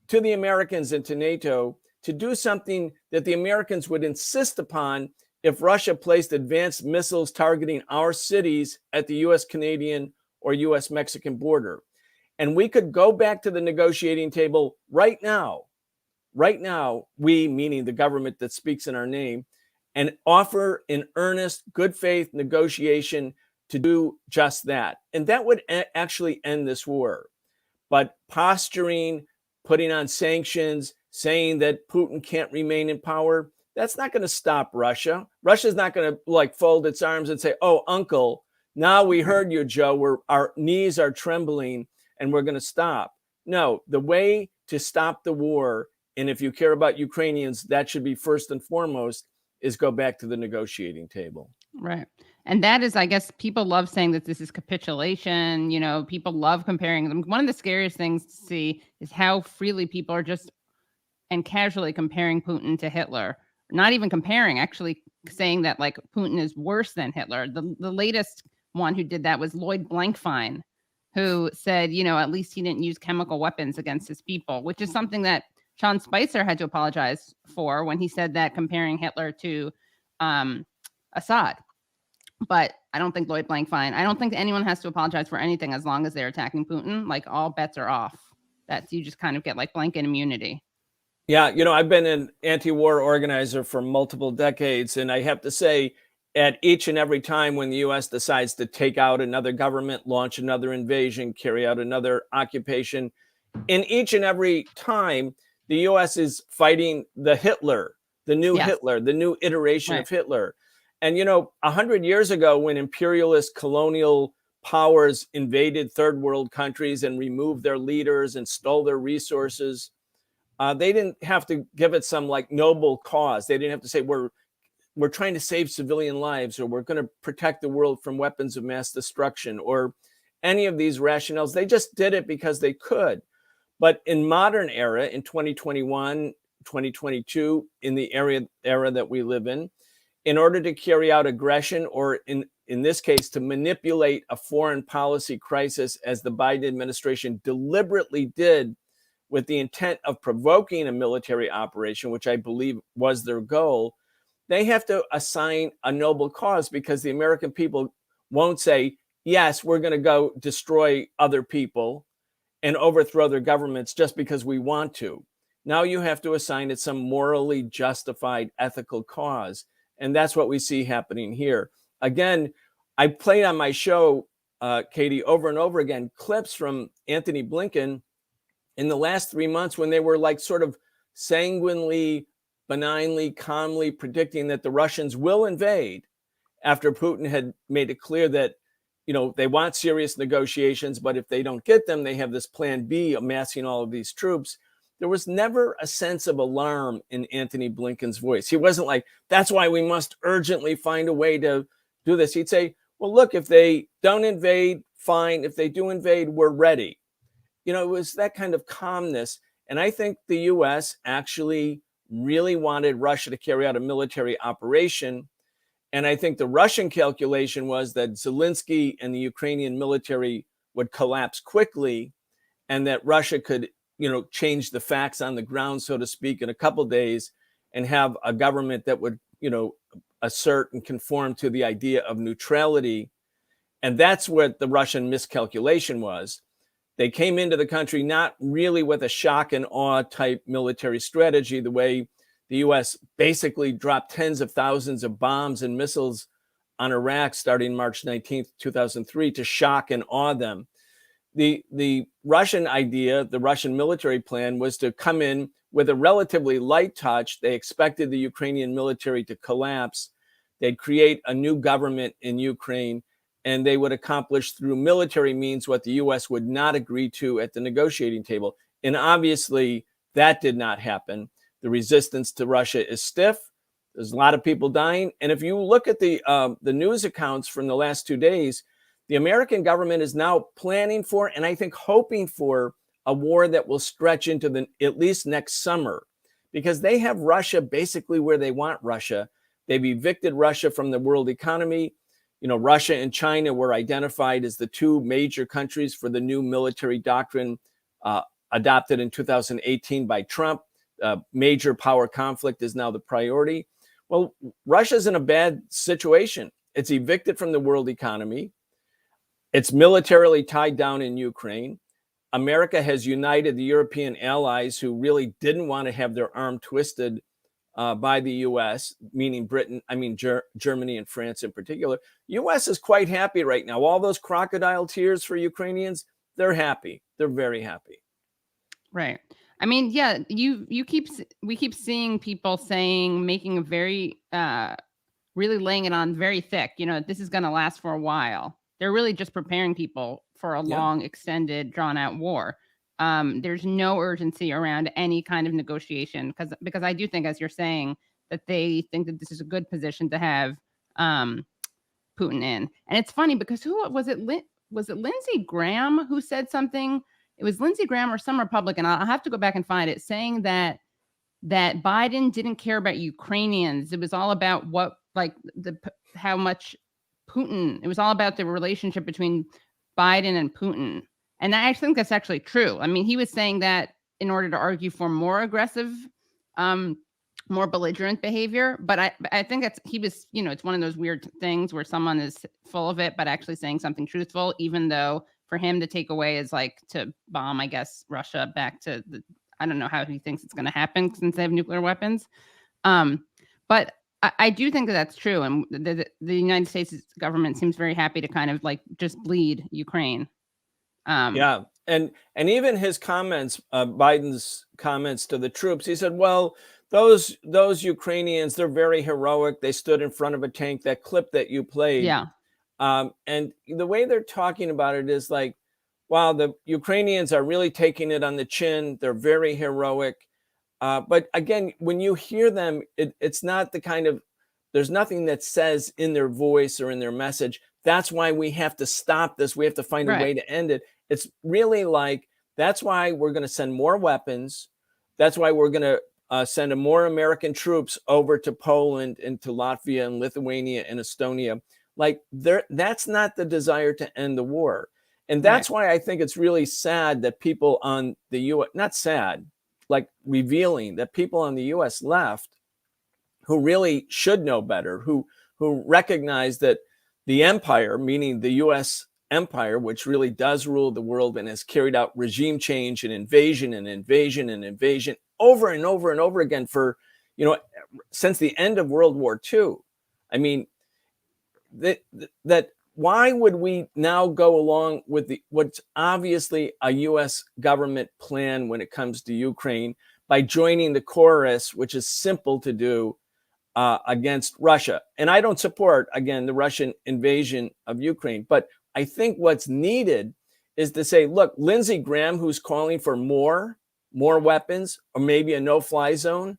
to the Americans and to NATO to do something that the Americans would insist upon if Russia placed advanced missiles targeting our cities at the US-Canadian or US-Mexican border. And we could go back to the negotiating table right now, we, meaning the government that speaks in our name, and offer an earnest, good faith negotiation to do just that. And that would actually end this war. But posturing, putting on sanctions, saying that Putin can't remain in power, that's not going to stop Russia. Russia's not going to fold its arms and say, oh, uncle, now we heard you, Joe, our knees are trembling and we're going to stop. No, the way to stop the war, and if you care about Ukrainians, that should be first and foremost, is go back to the negotiating table. Right. And that is, I guess, people love saying that this is capitulation. You know, people love comparing them. One of the scariest things to see is how freely people are just and casually comparing Putin to Hitler. Not even comparing, actually saying that like Putin is worse than Hitler. The latest one who did that was Lloyd Blankfein, who said, you know, at least he didn't use chemical weapons against his people, which is something that Sean Spicer had to apologize for when he said that, comparing Hitler to Assad. But I don't think Lloyd Blankfein, I don't think anyone has to apologize for anything as long as they're attacking Putin. Like, all bets are off. That's, you just kind of get like blanket immunity. Yeah, you know, I've been an anti-war organizer for multiple decades, and I have to say, at each and every time when the U.S. decides to take out another government, launch another invasion, carry out another occupation, in each and every time, the U.S. is fighting the Hitler, the new Hitler, the new iteration of Hitler. And, you know, 100 years ago, when imperialist colonial powers invaded third world countries and removed their leaders and stole their resources, they didn't have to give it some like noble cause. They didn't have to say, we're trying to save civilian lives, or we're going to protect the world from weapons of mass destruction, or any of these rationales. They just did it because they could. But in modern era, in 2021, 2022, in the era that we live in order to carry out aggression, or in this case, to manipulate a foreign policy crisis, as the Biden administration deliberately did with the intent of provoking a military operation, which I believe was their goal, they have to assign a noble cause, because the American people won't say, yes, we're going to go destroy other people and overthrow their governments just because we want to. Now you have to assign it some morally justified ethical cause. And that's what we see happening here. Again, I played on my show, Katie, over and over again, clips from Anthony Blinken in the last 3 months when they were like sort of sanguinely, benignly, calmly predicting that the Russians will invade after Putin had made it clear that, you know, they want serious negotiations, but if they don't get them, they have this plan B, amassing all of these troops. There was never a sense of alarm in Anthony Blinken's voice. He wasn't like, that's why we must urgently find a way to do this. He'd say, well, look, if they don't invade, fine. If they do invade, we're ready. You know, it was that kind of calmness. And I think the U.S. actually really wanted Russia to carry out a military operation. And I think the Russian calculation was that Zelensky and the Ukrainian military would collapse quickly, and that Russia could, you know, change the facts on the ground, so to speak, in a couple of days, and have a government that would, you know, assert and conform to the idea of neutrality. And that's what the Russian miscalculation was. They came into the country not really with a shock and awe type military strategy, the way the U.S. basically dropped tens of thousands of bombs and missiles on Iraq starting March 19th, 2003, to shock and awe them. The Russian idea, the Russian military plan, was to come in with a relatively light touch. They expected the Ukrainian military to collapse. They'd create a new government in Ukraine, and they would accomplish through military means what the U.S. would not agree to at the negotiating table. And obviously that did not happen. The resistance to Russia is stiff. There's a lot of people dying. And if you look at the news accounts from the last 2 days, the American government is now planning for, and I think hoping for, a war that will stretch into at least next summer, because they have Russia basically where they want Russia. They've evicted Russia from the world economy. You know, Russia and China were identified as the two major countries for the new military doctrine adopted in 2018 by Trump. Major power conflict is now the priority. Well, Russia's in a bad situation. It's evicted from the world economy. It's militarily tied down in Ukraine. America has united the European allies who really didn't want to have their arm twisted by the U.S., meaning Germany and France in particular. U.S. is quite happy right now. All those crocodile tears for Ukrainians, they're happy. They're very happy. Right. I mean, yeah, we keep seeing people making a very, really laying it on very thick. You know, this is going to last for a while. They're really just preparing people for a long, extended, drawn-out war. There's no urgency around any kind of negotiation because I do think, as you're saying, that they think that this is a good position to have Putin in. And it's funny because who was it? Was it Lindsey Graham who said something? It was Lindsey Graham or some Republican. I'll have to go back and find it, saying that Biden didn't care about Ukrainians. It was all about how much Putin. It was all about the relationship between Biden and Putin. And I think that's actually true. I mean, he was saying that in order to argue for more aggressive, more belligerent behavior. But I think he was, you know, it's one of those weird things where someone is full of it, but actually saying something truthful, even though for him to take away is like to bomb, I guess, Russia back to I don't know how he thinks it's going to happen since they have nuclear weapons. But I do think that that's true. And the United States government seems very happy to kind of like just bleed Ukraine. Yeah. And even his comments, Biden's comments to the troops, he said, well, those Ukrainians, they're very heroic. They stood in front of a tank. That clip that you played. Yeah. And the way they're talking about it is like, wow, the Ukrainians are really taking it on the chin. They're very heroic. But again, when you hear them, it's not the kind of, there's nothing that says in their voice or in their message, that's why we have to stop this. We have to find a way to end it. It's really like, that's why we're going to send more weapons. That's why we're going to send more American troops over to Poland and to Latvia and Lithuania and Estonia. Like that's not the desire to end the war. And that's why I think it's really sad that people on the U.S., not sad, like revealing that people on the U.S. left who really should know better, who recognize that the empire, meaning the U.S. empire, which really does rule the world and has carried out regime change and invasion and invasion and invasion over and over and over again for, you know, since the end of World War II. I mean, that why would we now go along with what's obviously a U.S. government plan when it comes to Ukraine by joining the chorus, which is simple to do, against Russia? And I don't support, again, the Russian invasion of Ukraine. But I think what's needed is to say, look, Lindsey Graham, who's calling for more weapons or maybe a no-fly zone,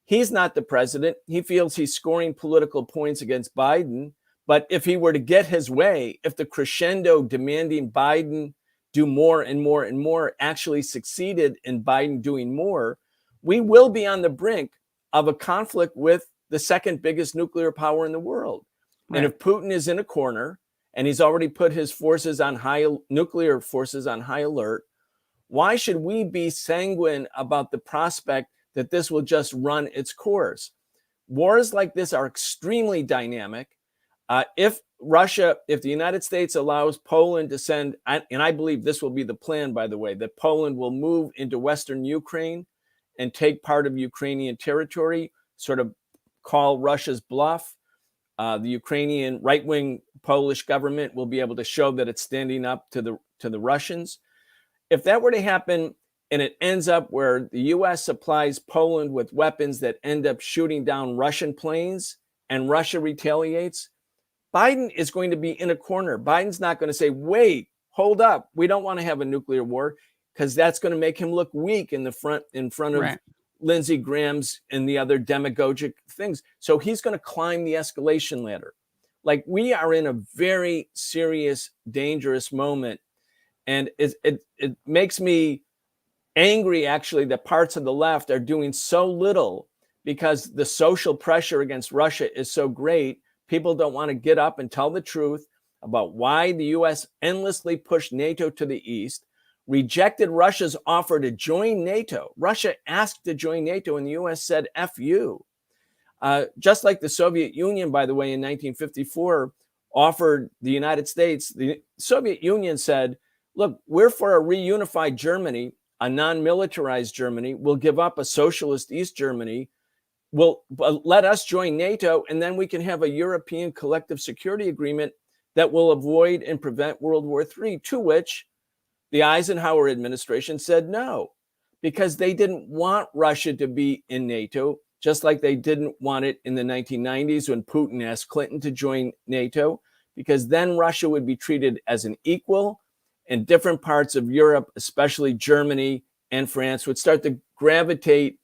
he's not the president. He feels he's scoring political points against Biden. But if he were to get his way, if the crescendo demanding Biden do more and more and more actually succeeded in Biden doing more, we will be on the brink of a conflict with the second biggest nuclear power in the world. Right. And if Putin is in a corner and he's already put his nuclear forces on high alert, why should we be sanguine about the prospect that this will just run its course? Wars like this are extremely dynamic. If the United States allows Poland to send, and I believe this will be the plan, by the way, that Poland will move into Western Ukraine and take part of Ukrainian territory, sort of call Russia's bluff. The Ukrainian right-wing Polish government will be able to show that it's standing up to the Russians. If that were to happen and it ends up where the U.S. supplies Poland with weapons that end up shooting down Russian planes and Russia retaliates, Biden is going to be in a corner. Biden's not going to say, wait, hold up. We don't want to have a nuclear war, because that's going to make him look weak in front of Lindsey Graham's and the other demagogic things. So he's going to climb the escalation ladder. Like, we are in a very serious, dangerous moment. And it makes me angry, actually, that parts of the left are doing so little because the social pressure against Russia is so great. People don't want to get up and tell the truth about why the U.S. endlessly pushed NATO to the east, rejected Russia's offer to join NATO. Russia asked to join NATO, and the U.S. said, F you. Just like the Soviet Union, by the way, in 1954, offered the United States, the Soviet Union said, look, we're for a reunified Germany, a non-militarized Germany. We'll give up a socialist East Germany. Let us join NATO, and then we can have a European collective security agreement that will avoid and prevent World War III, to which the Eisenhower administration said no, because they didn't want Russia to be in NATO, just like they didn't want it in the 1990s when Putin asked Clinton to join NATO, because then Russia would be treated as an equal, and different parts of Europe, especially Germany and France, would start to gravitate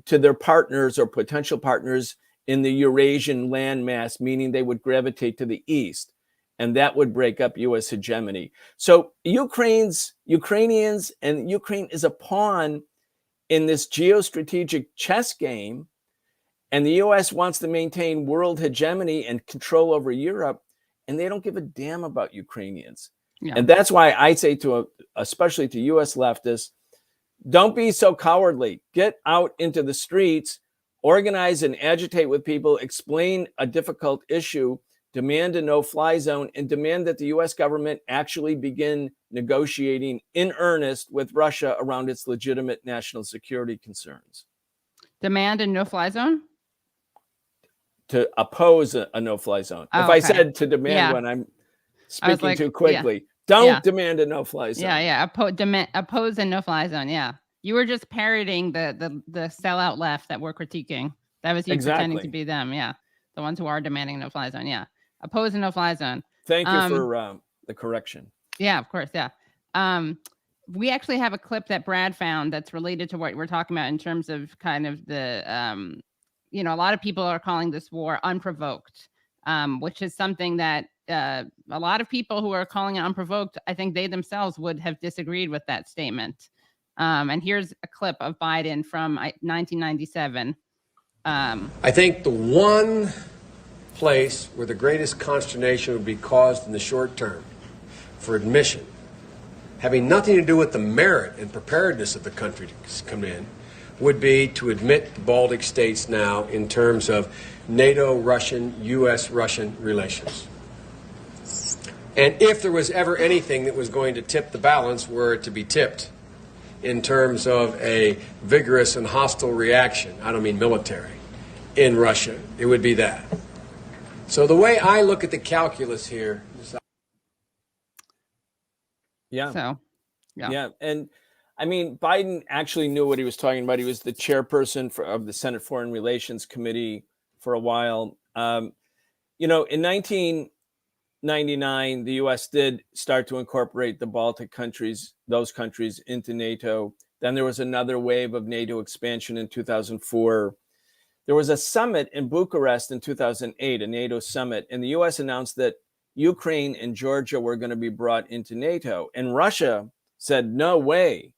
to their partners or potential partners in the Eurasian landmass, meaning they would gravitate to the east. And that would break up U.S. hegemony. So Ukrainians and Ukraine is a pawn in this geostrategic chess game. And the U.S. wants to maintain world hegemony and control over Europe. And they don't give a damn about Ukrainians. Yeah. And that's why I say especially to U.S. leftists, don't be so cowardly. Get out into the streets, organize and agitate with people, explain a difficult issue, demand a no-fly zone, and demand that the U.S. government actually begin negotiating in earnest with Russia around its legitimate national security concerns. Demand a no-fly zone? To oppose a no-fly zone. Oh, if I said to demand when I'm speaking too quickly, don't demand a no-fly zone. Oppose a no-fly zone. Yeah. You were just parroting the sellout left that we're critiquing. That was you pretending to be them. Yeah. The ones who are demanding a no-fly zone. Yeah. Oppose a no-fly zone. Thank you for the correction. Yeah, of course. Yeah. We actually have a clip that Brad found that's related to what we're talking about in terms of kind of the, a lot of people are calling this war unprovoked, which is something that a lot of people who are calling it unprovoked, I think they themselves would have disagreed with that statement. And here's a clip of Biden from 1997. I think the one place where the greatest consternation would be caused in the short term for admission, having nothing to do with the merit and preparedness of the country to come in, would be to admit the Baltic states now in terms of NATO-Russian, U.S.-Russian relations. And if there was ever anything that was going to tip the balance, were it to be tipped in terms of a vigorous and hostile reaction, I don't mean military, in Russia, it would be that. So the way I look at the calculus here is... Yeah. And I mean, Biden actually knew what he was talking about. He was the chairperson of the Senate Foreign Relations Committee for a while. In 1999, the U.S. did start to incorporate the Baltic countries, those countries, into NATO. Then there was another wave of NATO expansion in 2004. There was a summit in Bucharest in 2008, a NATO summit, and the U.S. announced that Ukraine and Georgia were going to be brought into NATO. And Russia said, no way.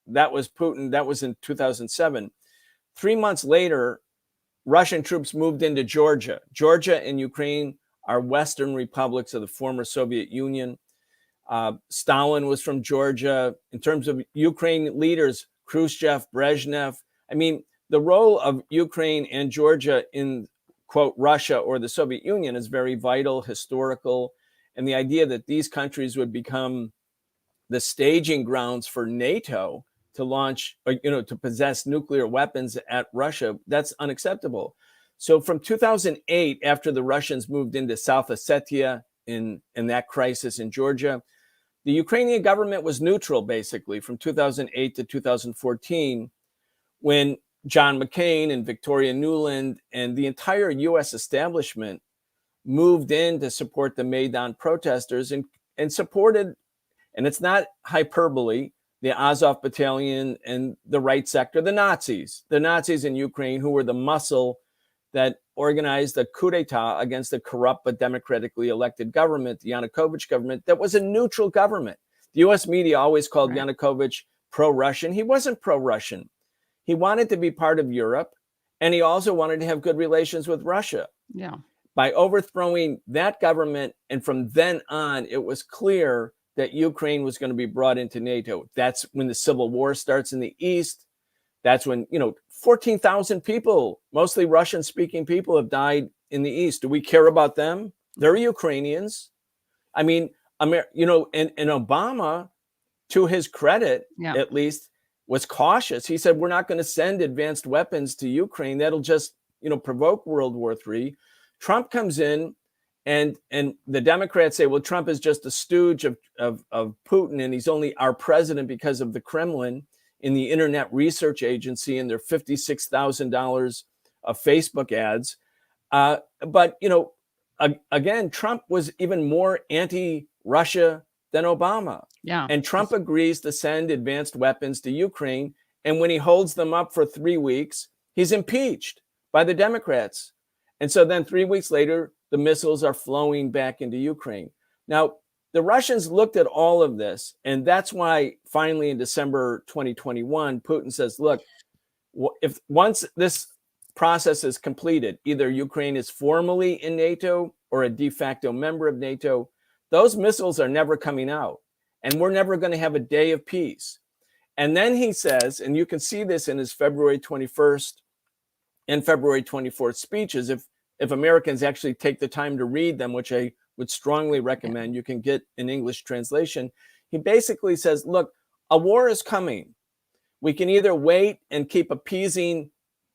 That was Putin. That was in 2007. 3 months later, Russian troops moved into Georgia. Georgia and Ukraine are Western republics of the former Soviet Union. Stalin was from Georgia. In terms of Ukraine leaders, Khrushchev, Brezhnev. I mean, the role of Ukraine and Georgia in, quote, Russia or the Soviet Union is very vital, historical. And the idea that these countries would become the staging grounds for NATO to launch, to possess nuclear weapons at Russia, that's unacceptable. So from 2008, after the Russians moved into South Ossetia in that crisis in Georgia, the Ukrainian government was neutral, basically, from 2008 to 2014, when John McCain and Victoria Nuland and the entire U.S. establishment moved in to support the Maidan protesters and supported, and it's not hyperbole, the Azov Battalion and the right sector, the Nazis in Ukraine, who were the muscle that organized a coup d'etat against a corrupt but democratically elected government, the Yanukovych government, that was a neutral government. The US media always called Yanukovych pro-Russian. He wasn't pro-Russian. He wanted to be part of Europe, and he also wanted to have good relations with Russia. Yeah. By overthrowing that government, and from then on, it was clear that Ukraine was going to be brought into NATO. That's when the civil war starts in the East. That's when, 14,000 people, mostly Russian-speaking people, have died in the East. Do we care about them? They're Ukrainians. I mean, and Obama, to his credit, at least, was cautious. He said, we're not going to send advanced weapons to Ukraine. That'll just, provoke World War III. Trump comes in, and the Democrats say, well, Trump is just a stooge of Putin, and he's only our president because of the Kremlin in the Internet Research Agency and their $56,000 of Facebook ads. But, again, Trump was even more anti-Russia than Obama. Yeah. And Trump agrees to send advanced weapons to Ukraine. And when he holds them up for 3 weeks, he's impeached by the Democrats. And so then 3 weeks later, the missiles are flowing back into Ukraine. Now, the Russians looked at all of this, and that's why finally in December 2021, Putin says, look, if once this process is completed, either Ukraine is formally in NATO or a de facto member of NATO, those missiles are never coming out, and we're never going to have a day of peace. And then he says, and you can see this in his February 21st and February 24th speeches, if Americans actually take the time to read them, which I would strongly recommend, you can get an English translation. He basically says, look, a war is coming. We can either wait and keep appeasing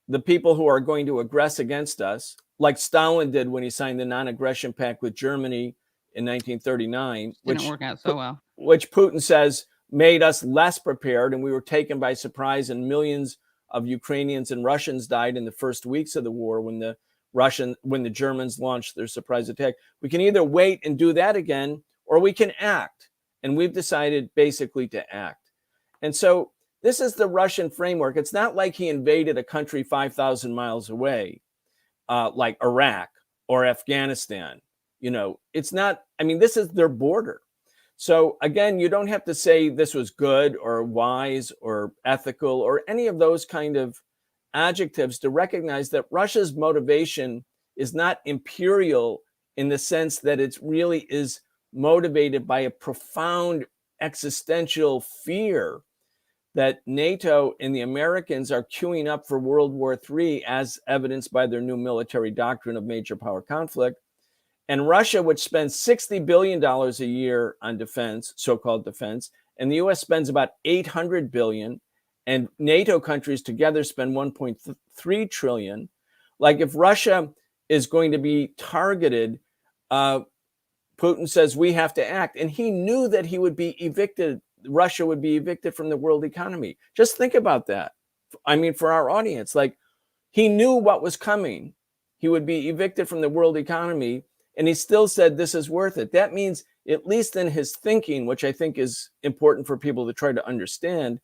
the people who are going to aggress against us, like Stalin did when he signed the non-aggression pact with Germany in 1939, Didn't work out so well. Which Putin says made us less prepared, and we were taken by surprise, and millions of Ukrainians and Russians died in the first weeks of the war when the Germans launched their surprise attack. We can either wait and do that again, or we can act. And we've decided basically to act. And so this is the Russian framework. It's not like he invaded a country 5,000 miles away, like Iraq or Afghanistan. It's not, this is their border. So again, you don't have to say this was good or wise or ethical or any of those kind of adjectives to recognize that Russia's motivation is not imperial in the sense that it really is motivated by a profound existential fear that NATO and the Americans are queuing up for World War III, as evidenced by their new military doctrine of major power conflict. And Russia, which spends $60 billion a year on defense, so-called defense, and the US spends about $800 billion, and NATO countries together spend $1.3 trillion. Like, if Russia is going to be targeted, Putin says we have to act. And he knew that he would be evicted. Russia would be evicted from the world economy. Just think about that. For our audience, like, he knew what was coming. He would be evicted from the world economy, and he still said this is worth it. That means, at least in his thinking, which I think is important for people to try to understand,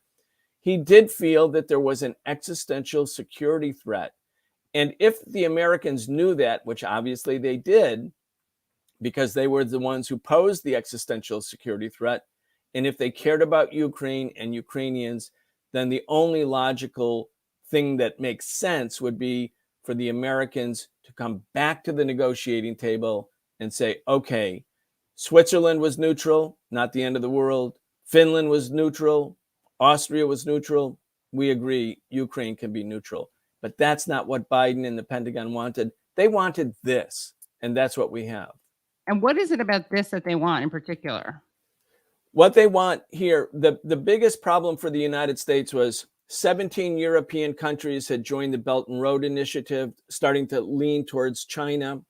he did feel that there was an existential security threat. And if the Americans knew that, which obviously they did, because they were the ones who posed the existential security threat, and if they cared about Ukraine and Ukrainians, then the only logical thing that makes sense would be for the Americans to come back to the negotiating table and say, okay, Switzerland was neutral, not the end of the world. Finland was neutral. Austria was neutral. We agree Ukraine can be neutral. But that's not what Biden and the Pentagon wanted. They wanted this, and that's what we have. And what is it about this that they want in particular? What they want here, the biggest problem for the United States was 17 European countries had joined the Belt and Road Initiative, starting to lean towards China.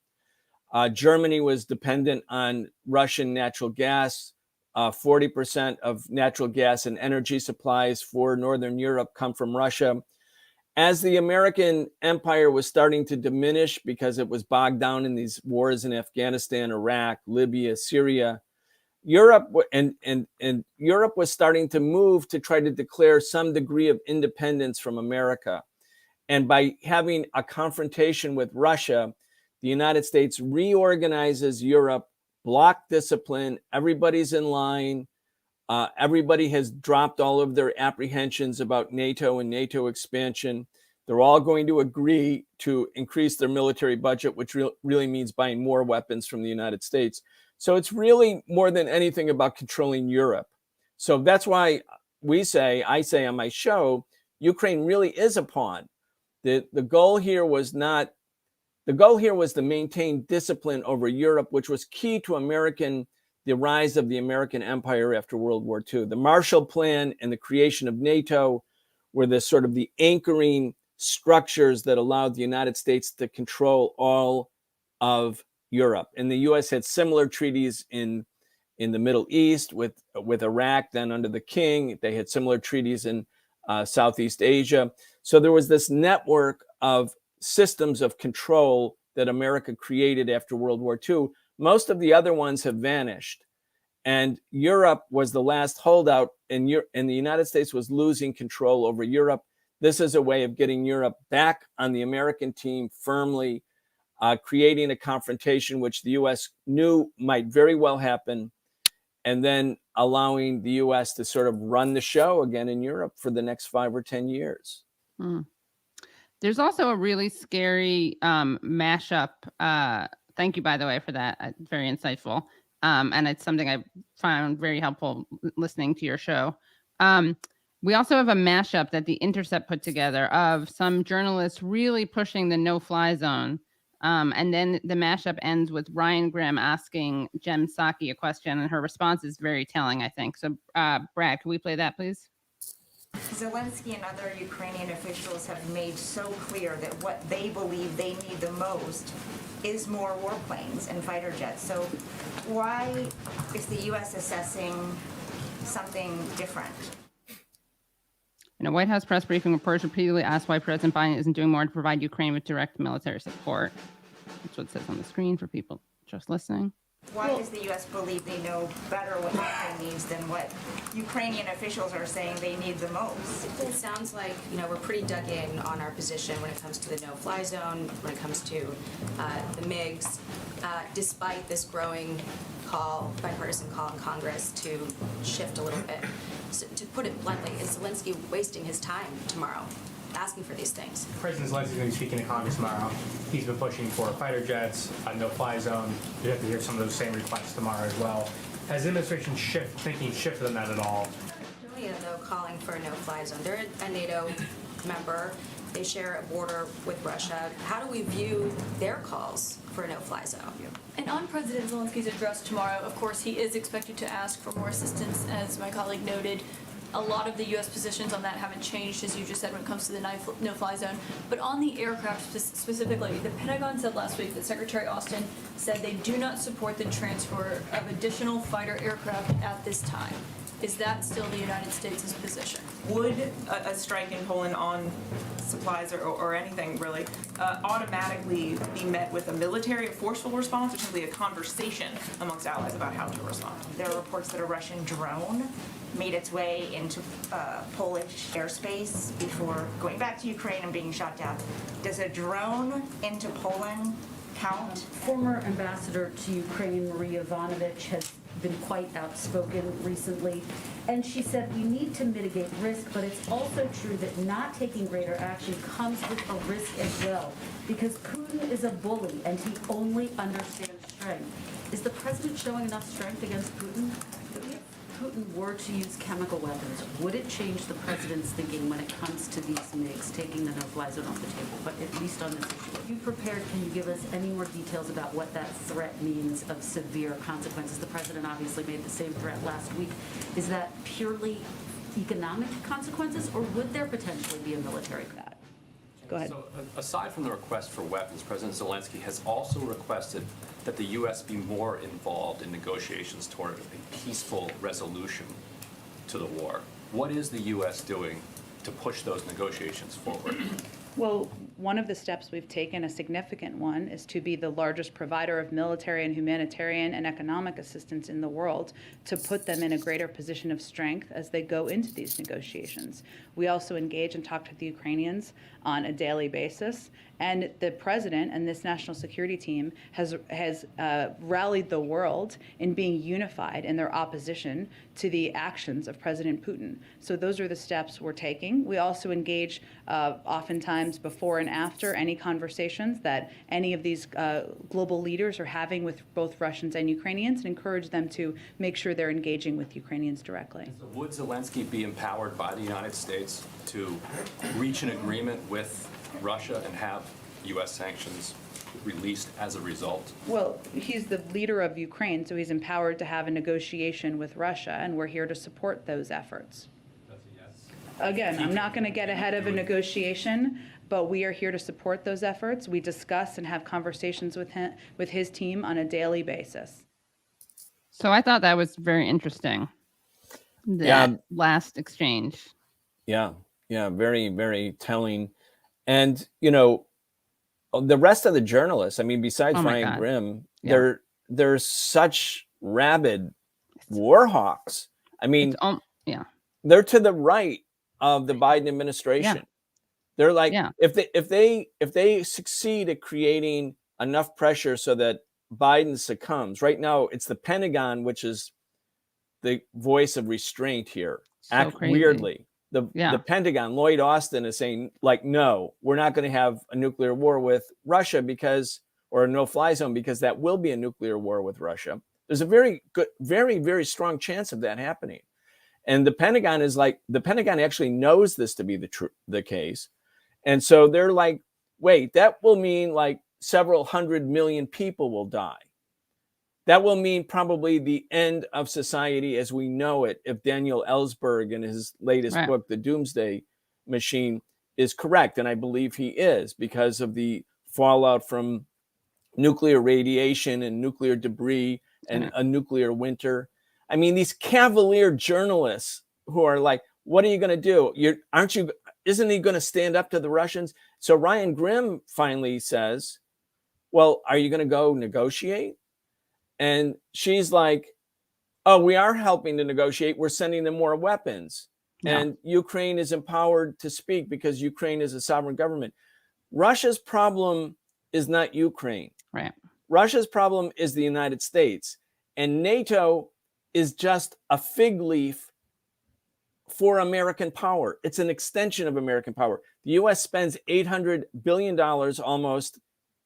Germany was dependent on Russian natural gas. 40% of natural gas and energy supplies for Northern Europe come from Russia. As the American empire was starting to diminish because it was bogged down in these wars in Afghanistan, Iraq, Libya, Syria, Europe and Europe was starting to move to try to declare some degree of independence from America. And by having a confrontation with Russia, the United States reorganizes Europe, block discipline, everybody's in line. Everybody has dropped all of their apprehensions about NATO and NATO expansion. They're all going to agree to increase their military budget, which really means buying more weapons from the United States. So it's really more than anything about controlling Europe. So that's why I say on my show, Ukraine really is a pawn. The goal here was to maintain discipline over Europe, which was key to the rise of the American empire after World War II. The Marshall Plan and the creation of NATO were the anchoring structures that allowed the United States to control all of Europe. And the U.S. had similar treaties in the Middle East with Iraq, then under the King. They had similar treaties in Southeast Asia. So there was this network of systems of control that America created after World War II. Most of the other ones have vanished. And Europe was the last holdout, and the United States was losing control over Europe. This is a way of getting Europe back on the American team firmly, creating a confrontation which the U.S. knew might very well happen, and then allowing the U.S. to sort of run the show again in Europe for the next 5 or 10 years. There's also a really scary mashup. Thank you, by the way, for that. Very insightful. And it's something I found very helpful listening to your show. We also have a mashup that The Intercept put together of some journalists really pushing the no-fly zone. And then the mashup ends with Ryan Grimm asking Jem Psaki a question, and her response is very telling, I think. So, Brad, can we play that, please? Zelensky and other Ukrainian officials have made so clear that what they believe they need the most is more warplanes and fighter jets. So why is the U.S. assessing something different? In a White House press briefing, reporters repeatedly asked why President Biden isn't doing more to provide Ukraine with direct military support. That's what it says on the screen for people just listening. Why does the U.S. believe they know better what Ukraine needs than what Ukrainian officials are saying they need the most? It sounds like, we're pretty dug in on our position when it comes to the no-fly zone, when it comes to the MiGs, despite this growing bipartisan call in Congress to shift a little bit. So, to put it bluntly, is Zelensky wasting his time tomorrow asking for these things? President Zelensky is going to be speaking to Congress tomorrow. He's been pushing for fighter jets, a no-fly zone. You have to hear some of those same requests tomorrow as well. Has the administration shifted on that at all? Australia, though, calling for a no-fly zone. They're a NATO member. They share a border with Russia. How do we view their calls for a no-fly zone? And on President Zelensky's address tomorrow, of course, he is expected to ask for more assistance, as my colleague noted. A lot of the U.S. positions on that haven't changed, as you just said, when it comes to the no-fly zone. But on the aircraft specifically, the Pentagon said last week that Secretary Austin said they do not support the transfer of additional fighter aircraft at this time. Is that still the United States' position? Would a strike in Poland on supplies or anything really automatically be met with a forceful response, or simply a conversation amongst allies about how to respond? There are reports that a Russian drone made its way into Polish airspace before going back to Ukraine and being shot down. Does a drone into Poland count? Former ambassador to Ukraine, Maria Ivanovich, has been quite outspoken recently, and she said we need to mitigate risk, but it's also true that not taking greater action comes with a risk as well, because Putin is a bully and he only understands strength. Is the president showing enough strength against Putin? If Putin were to use chemical weapons, would it change the president's thinking when it comes to these MiGs, taking the no-fly zone off the table, but at least on this issue? Are you prepared? Can you give us any more details about what that threat means of severe consequences? The president obviously made the same threat last week. Is that purely economic consequences, or would there potentially be a military threat? Go ahead. So, aside from the request for weapons, President Zelensky has also requested that the U.S. be more involved in negotiations toward a peaceful resolution to the war. What is the U.S. doing to push those negotiations forward? Well, one of the steps we've taken, a significant one, is to be the largest provider of military and humanitarian and economic assistance in the world, to put them in a greater position of strength as they go into these negotiations. We also engage and talk to the Ukrainians on a daily basis. And the president and this national security team has rallied the world in being unified in their opposition to the actions of President Putin. So those are the steps we're taking. We also engage oftentimes before and after any conversations that any of these global leaders are having with both Russians and Ukrainians, and encourage them to make sure they're engaging with Ukrainians directly. So would Zelensky be empowered by the United States to reach an agreement with Russia and have U.S. sanctions released as a result? Well, he's the leader of Ukraine, so he's empowered to have a negotiation with Russia, and we're here to support those efforts. That's a yes. Again, I'm not going to get ahead of a negotiation, but we are here to support those efforts. We discuss and have conversations with him, with his team on a daily basis. So I thought that was very interesting. That last exchange. Yeah, very, very telling. And, you know, the rest of the journalists, I mean, besides Ryan Grimm, they're such rabid war hawks. I mean, they're to the right of the Biden administration. Yeah. They're like, if they succeed at creating enough pressure so that Biden succumbs, right now it's the Pentagon, which is the voice of restraint here, act weirdly. The Pentagon, Lloyd Austin is saying, like, no, we're not going to have a nuclear war with Russia or a no-fly zone, because that will be a nuclear war with Russia. There's a very good, very, very strong chance of that happening. And the Pentagon actually knows this to be the case. And so they're like, wait, that will mean like several 100 million people will die. That will mean probably the end of society as we know it, if Daniel Ellsberg in his latest book, The Doomsday Machine, is correct. And I believe he is, because of the fallout from nuclear radiation and nuclear debris and a nuclear winter. I mean, these cavalier journalists who are like, what are you going to do? Isn't he going to stand up to the Russians? So Ryan Grimm finally says, well, are you going to go negotiate? And she's like, oh, we are helping to negotiate. We're sending them more weapons. And Ukraine is empowered to speak because Ukraine is a sovereign government. Russia's problem is not Ukraine. Right. Russia's problem is the United States. And NATO is just a fig leaf for American power. It's an extension of American power. The U.S. spends $800 billion almost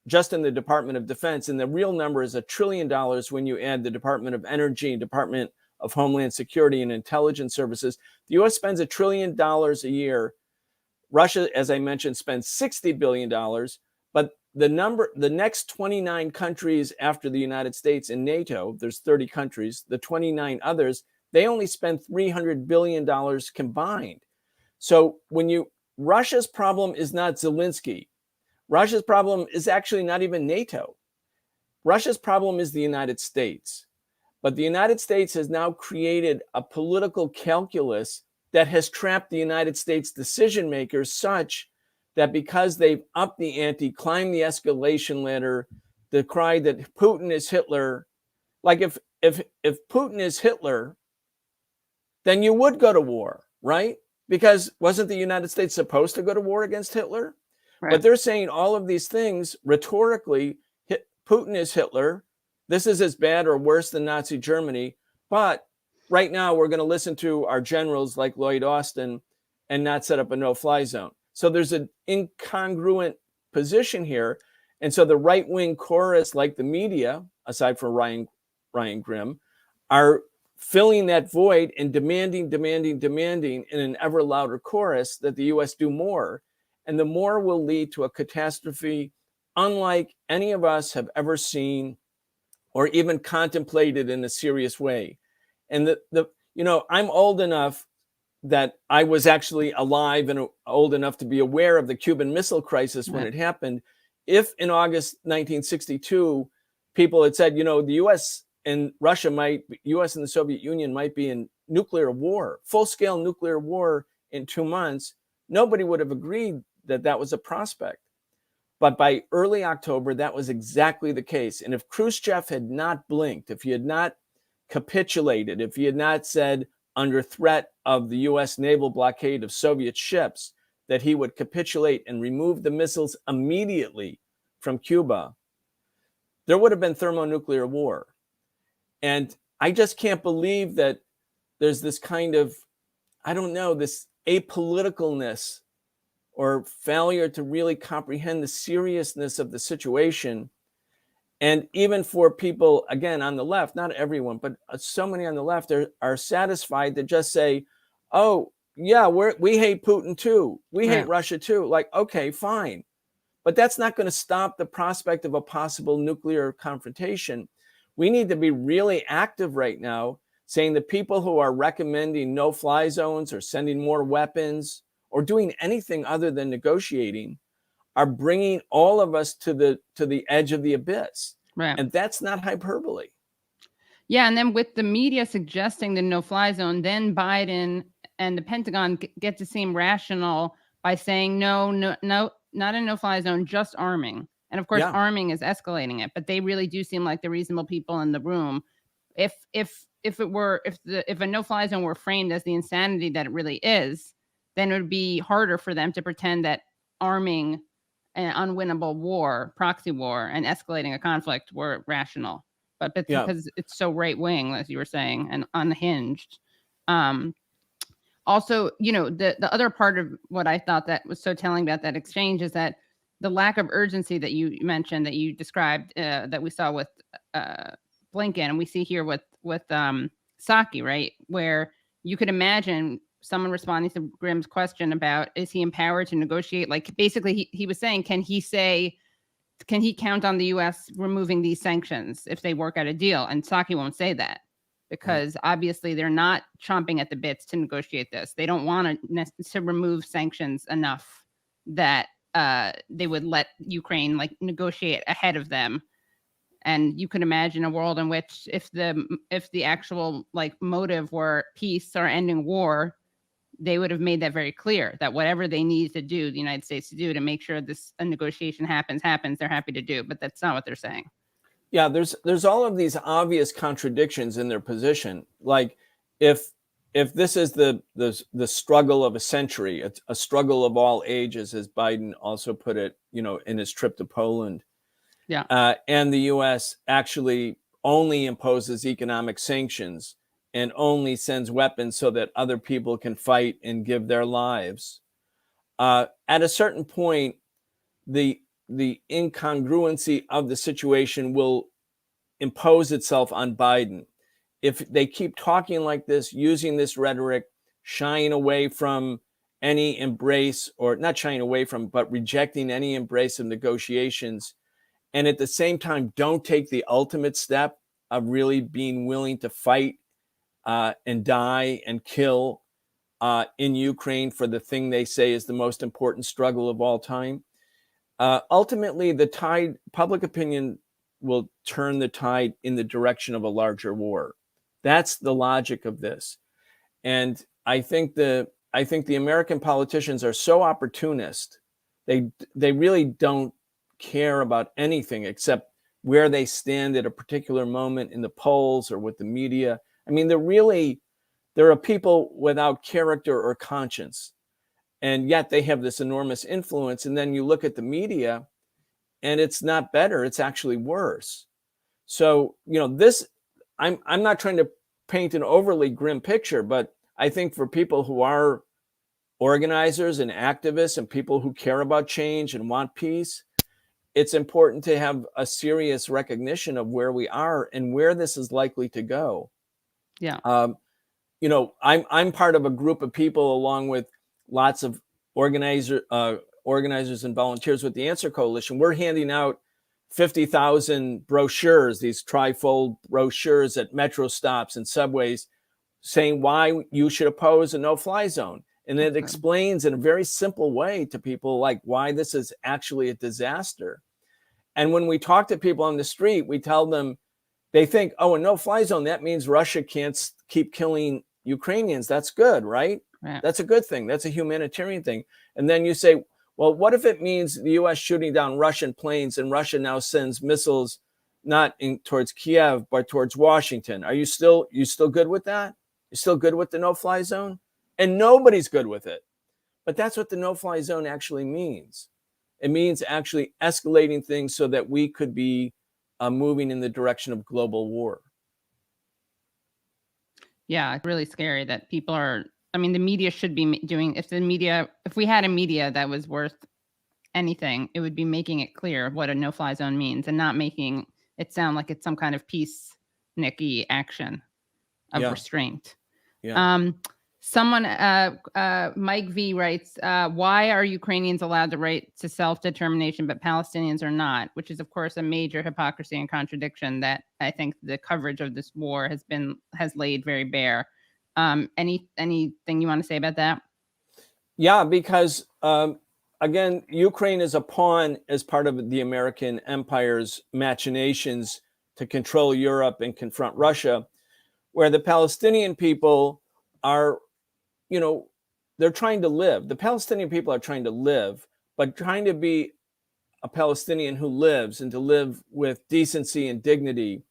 just in the Department of Defense. And the real number is $1 trillion when you add the Department of Energy, Department of Homeland Security, and Intelligence Services. The U.S. spends $1 trillion a year. Russia, as I mentioned, spends $60 billion. But the next 29 countries after the United States in NATO, there's 30 countries, the 29 others, they only spend $300 billion combined. So Russia's problem is not Zelensky. Russia's problem is actually not even NATO. Russia's problem is the United States. But the United States has now created a political calculus that has trapped the United States decision makers such that because they've upped the ante, climbed the escalation ladder, the cry that Putin is Hitler, like if Putin is Hitler, then you would go to war, right? Because wasn't the United States supposed to go to war against Hitler? Right. But they're saying all of these things rhetorically. Putin is Hitler. This is as bad or worse than Nazi Germany. But right now we're going to listen to our generals like Lloyd Austin and not set up a no-fly zone. So there's an incongruent position here. And so the right-wing chorus, like the media, aside from Ryan Grimm, are filling that void and demanding in an ever louder chorus that the U.S. do more. And the more will lead to a catastrophe unlike any of us have ever seen or even contemplated in a serious way. And I'm old enough that I was actually alive and old enough to be aware of the Cuban Missile Crisis when it happened. If in August 1962, people had said, the U.S. and U.S. and the Soviet Union might be in nuclear war, full-scale nuclear war in 2 months, nobody would have agreed that that was a prospect. But by early October, that was exactly the case. And if Khrushchev had not blinked, if he had not capitulated, if he had not said under threat of the US naval blockade of Soviet ships that he would capitulate and remove the missiles immediately from Cuba, there would have been thermonuclear war. And I just can't believe that there's this kind of, I don't know, this apoliticalness or failure to really comprehend the seriousness of the situation. And even for people, again, on the left, not everyone, but so many on the left are satisfied to just say, oh, yeah, we hate Putin too. We hate Russia too. Like, okay, fine. But that's not going to stop the prospect of a possible nuclear confrontation. We need to be really active right now, saying the people who are recommending no-fly zones or sending more weapons or doing anything other than negotiating are bringing all of us to the edge of the abyss. Right. And that's not hyperbole. Yeah, and then with the media suggesting the no-fly zone, then Biden and the Pentagon get to seem rational by saying no, not a no-fly zone, just arming. And of course, arming is escalating it, but they really do seem like the reasonable people in the room. If a no-fly zone were framed as the insanity that it really is, then it would be harder for them to pretend that arming an unwinnable war, proxy war, and escalating a conflict were rational. But because it's so right-wing, as you were saying, and unhinged. Also, the other part of what I thought that was so telling about that exchange is that the lack of urgency that you mentioned, that you described, that we saw with Blinken, and we see here with Psaki, right? Where you could imagine someone responding to Grimm's question about, is he empowered to negotiate? Like, basically, he was saying, can he count on the U.S. removing these sanctions if they work out a deal? And Psaki won't say that because obviously they're not chomping at the bits to negotiate this. They don't want to remove sanctions enough that they would let Ukraine negotiate ahead of them. And you could imagine a world in which if the actual motive were peace or ending war, they would have made that very clear that whatever they need to do, the United States to do to make sure a negotiation happens, they're happy to do. But that's not what they're saying. Yeah, there's all of these obvious contradictions in their position. Like if this is the struggle of a century, a struggle of all ages, as Biden also put it, in his trip to Poland. Yeah. And the U.S. actually only imposes economic sanctions and only sends weapons so that other people can fight and give their lives. At a certain point, the incongruency of the situation will impose itself on Biden. If they keep talking like this, using this rhetoric, shying away from any embrace, or not shying away from, but rejecting any embrace of negotiations, and at the same time, don't take the ultimate step of really being willing to fight and die and kill in Ukraine for the thing they say is the most important struggle of all time. Ultimately, the tide, public opinion will turn the tide in the direction of a larger war. That's the logic of this. And I think the American politicians are so opportunist. They really don't care about anything except where they stand at a particular moment in the polls or with the media. I mean, there are people without character or conscience, and yet they have this enormous influence. And then you look at the media and it's not better, it's actually worse. So, I'm not trying to paint an overly grim picture, but I think for people who are organizers and activists and people who care about change and want peace, it's important to have a serious recognition of where we are and where this is likely to go. Yeah. I'm part of a group of people, along with lots of organizers and volunteers with the Answer Coalition. We're handing out 50,000 brochures, these trifold brochures at metro stops and subways, saying why you should oppose a no-fly zone. And it explains in a very simple way to people why this is actually a disaster. And when we talk to people on the street, we tell them, they think, oh, a no-fly zone, that means Russia can't keep killing Ukrainians. That's good, right? Right. That's a good thing. That's a humanitarian thing. And then you say, Well, what if it means the U.S. shooting down Russian planes and Russia now sends missiles not towards Kiev, but towards Washington? Are you still good with that? You still good with the no-fly zone? And nobody's good with it. But that's what the no-fly zone actually means. It means actually escalating things so that we could be moving in the direction of global war. Yeah, it's really scary that people are, I mean, the media should be doing, if we had a media that was worth anything, it would be making it clear what a no-fly zone means and not making it sound like it's some kind of peace-nicky action of restraint. Yeah. Someone, Mike V writes, why are Ukrainians allowed the right to self-determination, but Palestinians are not? Which is, of course, a major hypocrisy and contradiction that I think the coverage of this war has laid very bare. Anything you want to say about that? Yeah, because again, Ukraine is a pawn as part of the American empire's machinations to control Europe and confront Russia, where the Palestinian people are, they're trying to live. The Palestinian people are trying to live, but trying to be a Palestinian who lives and to live with decency and dignity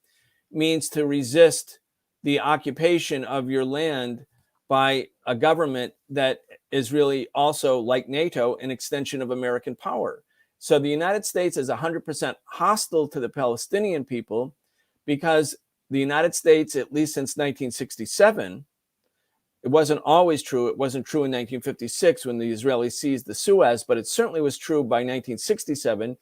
means to resist the occupation of your land by a government that is really also, like NATO, an extension of American power. So the United States is 100% hostile to the Palestinian people because the United States, at least since 1967, it wasn't always true. It wasn't true in 1956 when the Israelis seized the Suez, but it certainly was true by 1967.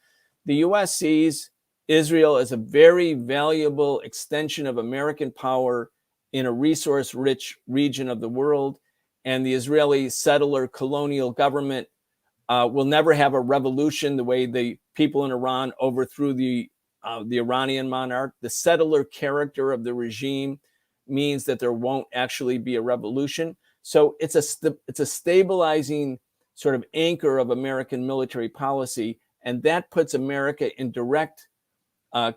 The U.S. sees Israel as a very valuable extension of American power in a resource-rich region of the world, and the Israeli settler colonial government will never have a revolution the way the people in Iran overthrew the Iranian monarch. The settler character of the regime means that there won't actually be a revolution. So it's a stabilizing sort of anchor of American military policy, and that puts America in direct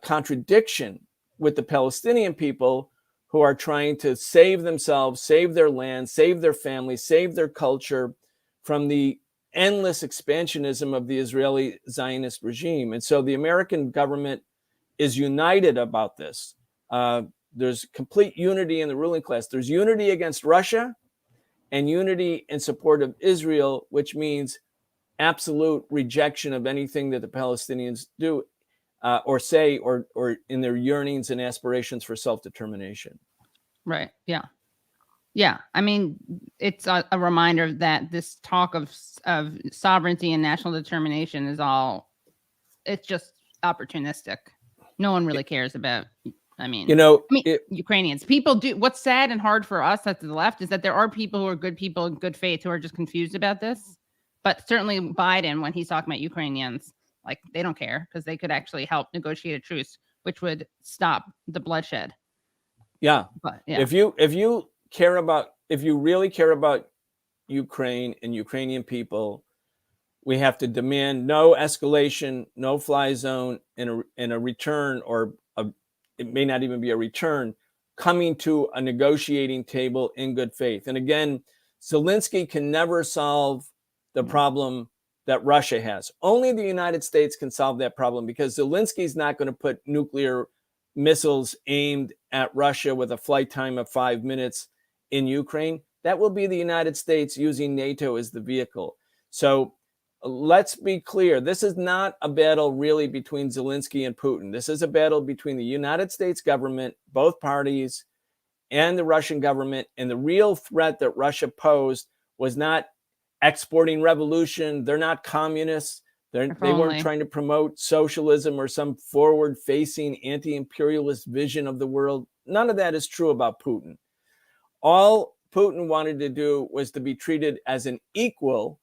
contradiction with the Palestinian people who are trying to save themselves, save their land, save their families, save their culture from the endless expansionism of the Israeli Zionist regime. And so the American government is united about this. There's complete unity in the ruling class. There's unity against Russia and unity in support of Israel, which means absolute rejection of anything that the Palestinians do or say or in their yearnings and aspirations for self-determination. Right. Yeah. Yeah. I mean, it's a reminder that this talk of sovereignty and national determination it's just opportunistic. No one really cares about, Ukrainians. People do. What's sad and hard for us at the left is that there are people who are good people in good faith who are just confused about this. But certainly Biden, when he's talking about Ukrainians, like they don't care because they could actually help negotiate a truce, which would stop the bloodshed. Yeah. But, yeah. If you really care about Ukraine and Ukrainian people, we have to demand no escalation, no fly zone, and a return, or it may not even be a return, coming to a negotiating table in good faith. And again, Zelensky can never solve the problem that Russia has. Only the United States can solve that problem, because Zelensky's not going to put nuclear missiles aimed at Russia with a flight time of 5 minutes in Ukraine. That will be the United States using NATO as the vehicle. So let's be clear. This is not a battle really between Zelensky and Putin. This is a battle between the United States government, both parties, and the Russian government. And the real threat that Russia posed was not exporting revolution. They're not communists. They weren't trying to promote socialism or some forward-facing anti-imperialist vision of the world. None of that is true about Putin. All Putin wanted to do was to be treated as an equal,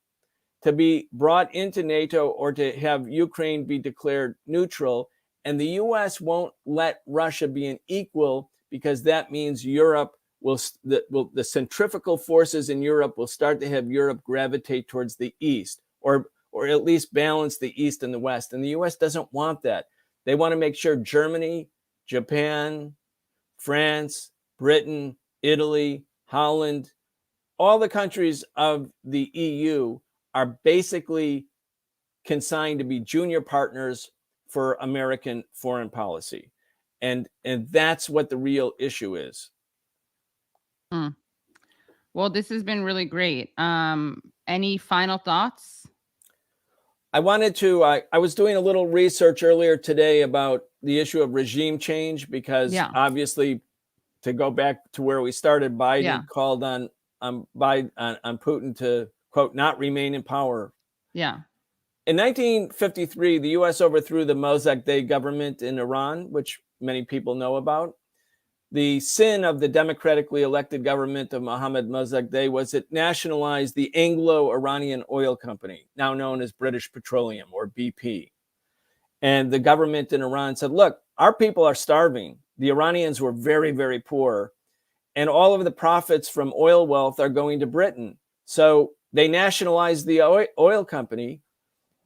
to be brought into NATO, or to have Ukraine be declared neutral. And the US won't let Russia be an equal, because that means Europe the centrifugal forces in Europe will start to have Europe gravitate towards the East, or at least balance the East and the West. And the US doesn't want that. They want to make sure Germany, Japan, France, Britain, Italy, Holland, all the countries of the EU are basically consigned to be junior partners for American foreign policy. And that's what the real issue is. Well, this has been really great. Any final thoughts? I wanted to, I was doing a little research earlier today about the issue of regime change, because obviously, to go back to where we started, Biden called on Putin to, quote, not remain in power. Yeah. In 1953, the U.S. overthrew the Mossadegh government in Iran, which many people know about. The sin of the democratically elected government of Mohammad Mossadegh was it nationalized the Anglo-Iranian Oil Company, now known as British Petroleum, or BP. And the government in Iran said, look, our people are starving. The Iranians were very, very poor. And all of the profits from oil wealth are going to Britain. So they nationalized the oil company,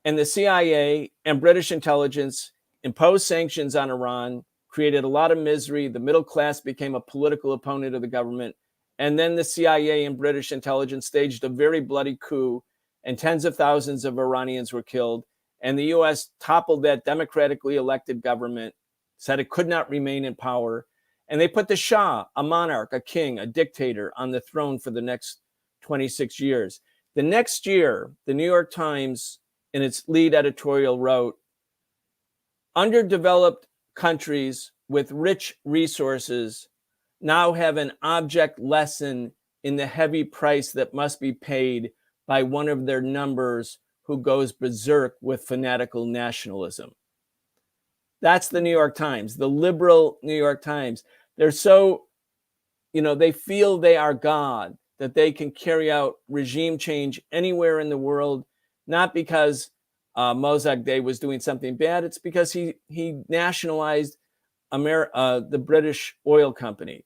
and the CIA and British intelligence imposed sanctions on Iran, created a lot of misery. The middle class became a political opponent of the government. And then the CIA and British intelligence staged a very bloody coup, and tens of thousands of Iranians were killed. And the US toppled that democratically elected government, said it could not remain in power. And they put the Shah, a monarch, a king, a dictator, on the throne for the next 26 years. The next year, the New York Times, in its lead editorial, wrote, underdeveloped countries with rich resources now have an object lesson in the heavy price that must be paid by one of their numbers who goes berserk with fanatical nationalism. That's the New York Times, the liberal New York Times. They're so, they feel they are God, that they can carry out regime change anywhere in the world, not because Mossadegh was doing something bad. It's because he nationalized the British oil company.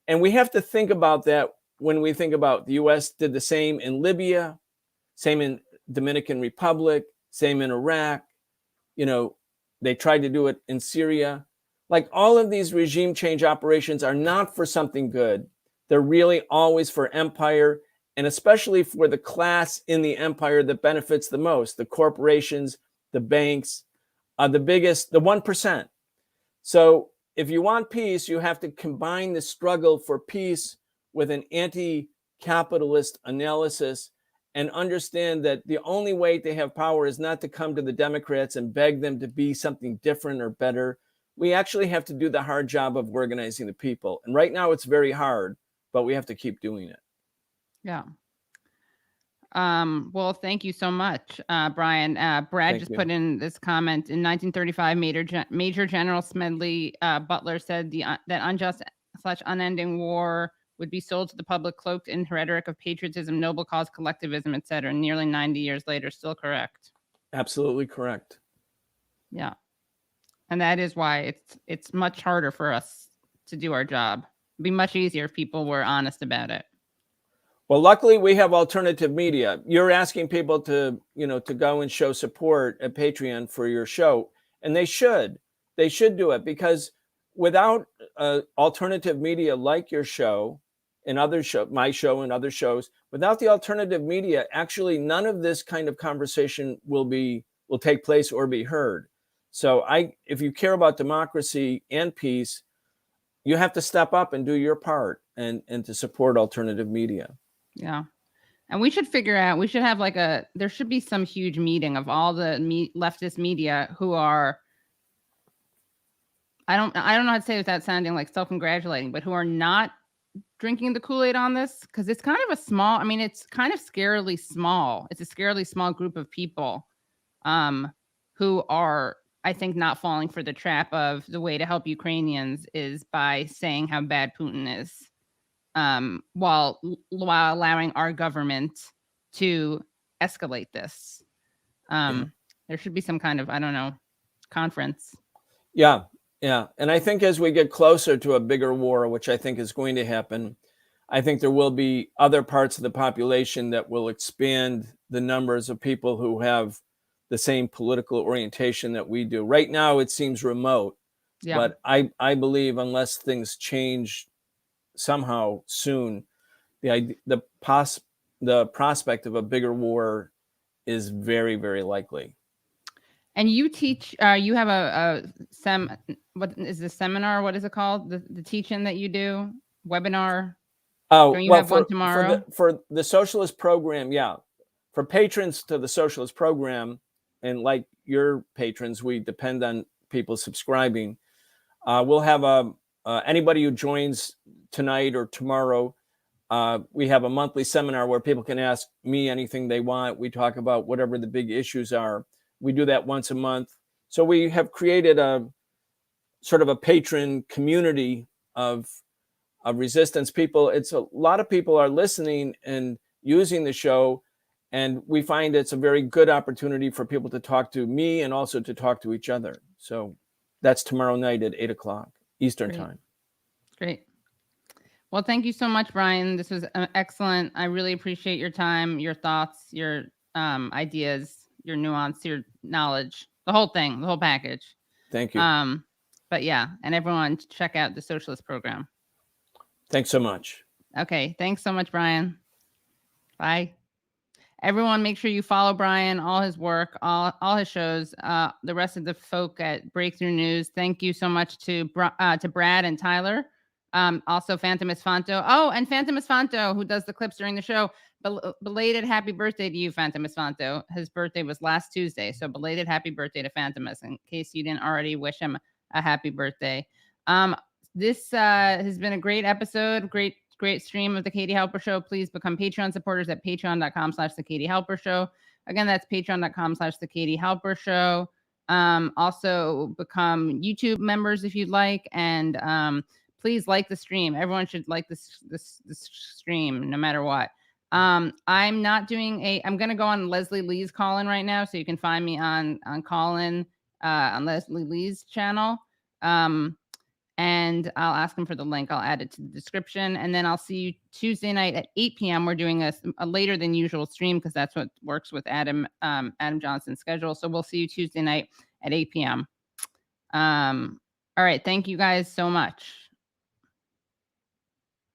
And we have to think about that when we think about the U.S. did the same in Libya, same in Dominican Republic, same in Iraq. They tried to do it in Syria. Like, all of these regime change operations are not for something good. They're really always for empire, and especially for the class in the empire that benefits the most, the corporations, the banks, the biggest, the 1%. So if you want peace, you have to combine the struggle for peace with an anti-capitalist analysis, and understand that the only way to have power is not to come to the Democrats and beg them to be something different or better. We actually have to do the hard job of organizing the people. And right now it's very hard, but we have to keep doing it. Yeah. Well, thank you so much, Brian. Brad just put in this comment. In 1935, Major General Smedley Butler said that unjust/unending war would be sold to the public cloaked in rhetoric of patriotism, noble cause, collectivism, etc. Nearly 90 years later, still correct. Absolutely correct. Yeah. And that is why it's much harder for us to do our job. It'd be much easier if people were honest about it. Well, luckily we have alternative media. You're asking people to go and show support at Patreon for your show, and they should do it, because without alternative media like your show and my show and other shows, without the alternative media, actually none of this kind of conversation will take place or be heard. So if you care about democracy and peace, you have to step up and do your part and to support alternative media. Yeah. And we should figure out, we should have there should be some huge meeting of all the leftist media who are, I don't know how to say it without sounding like self-congratulating, but who are not drinking the Kool-Aid on this, because it's kind of it's kind of scarily small. It's a scarily small group of people who are, I think, not falling for the trap of the way to help Ukrainians is by saying how bad Putin is, while allowing our government to escalate this. There should be some kind of, conference. Yeah. Yeah. And I think as we get closer to a bigger war, which I think is going to happen, I think there will be other parts of the population that will expand the numbers of people who have the same political orientation that we do. Right now, it seems remote, but I believe unless things change somehow soon, the prospect of a bigger war is very, very likely. And you teach, you have what is the seminar? What is it called? The teaching that you do, webinar? Oh, Don't you well, have one tomorrow? for the socialist program, yeah. For patrons to the socialist program, and like your patrons, we depend on people subscribing. We'll have anybody who joins tonight or tomorrow, we have a monthly seminar where people can ask me anything they want. We talk about whatever the big issues are. We do that once a month. So we have created a sort of a patron community of resistance people. It's a lot of people are listening and using the show, and we find it's a very good opportunity for people to talk to me and also to talk to each other. So that's tomorrow night at 8 o'clock Eastern time. Great. Well, thank you so much, Brian. This was excellent. I really appreciate your time, your thoughts, your ideas, your nuance, your knowledge, the whole thing, the whole package. Thank you. But yeah, and everyone check out the socialist program. Thanks so much. Okay. Thanks so much, Brian. Bye. Everyone, make sure you follow Brian, all his work, all his shows, the rest of the folk at Breakthrough News. Thank you so much to Brad and Tyler. Also Phantom Esfanto. Oh, and Phantom Esfanto, who does the clips during the show. Belated happy birthday to you, Phantom Esfanto. His birthday was last Tuesday, so belated happy birthday to Phantomus, in case you didn't already wish him a happy birthday. This has been a great episode, great stream of the Katie Halper Show. Please become Patreon supporters at patreon.com/the Katie Halper Show. Again, that's patreon.com/the Katie Halper Show. Also become YouTube members if you'd like, and please like the stream. Everyone should like this stream no matter what. I'm not doing I'm going to go on Leslie Lee's call-in right now, so you can find me on call-in on Leslie Lee's channel. And I'll ask him for the link. I'll add it to the description, and then I'll see you Tuesday night at 8 p.m. We're doing a later than usual stream because that's what works with Adam Johnson's schedule. So we'll see you Tuesday night at 8 p.m. All right. Thank you guys so much.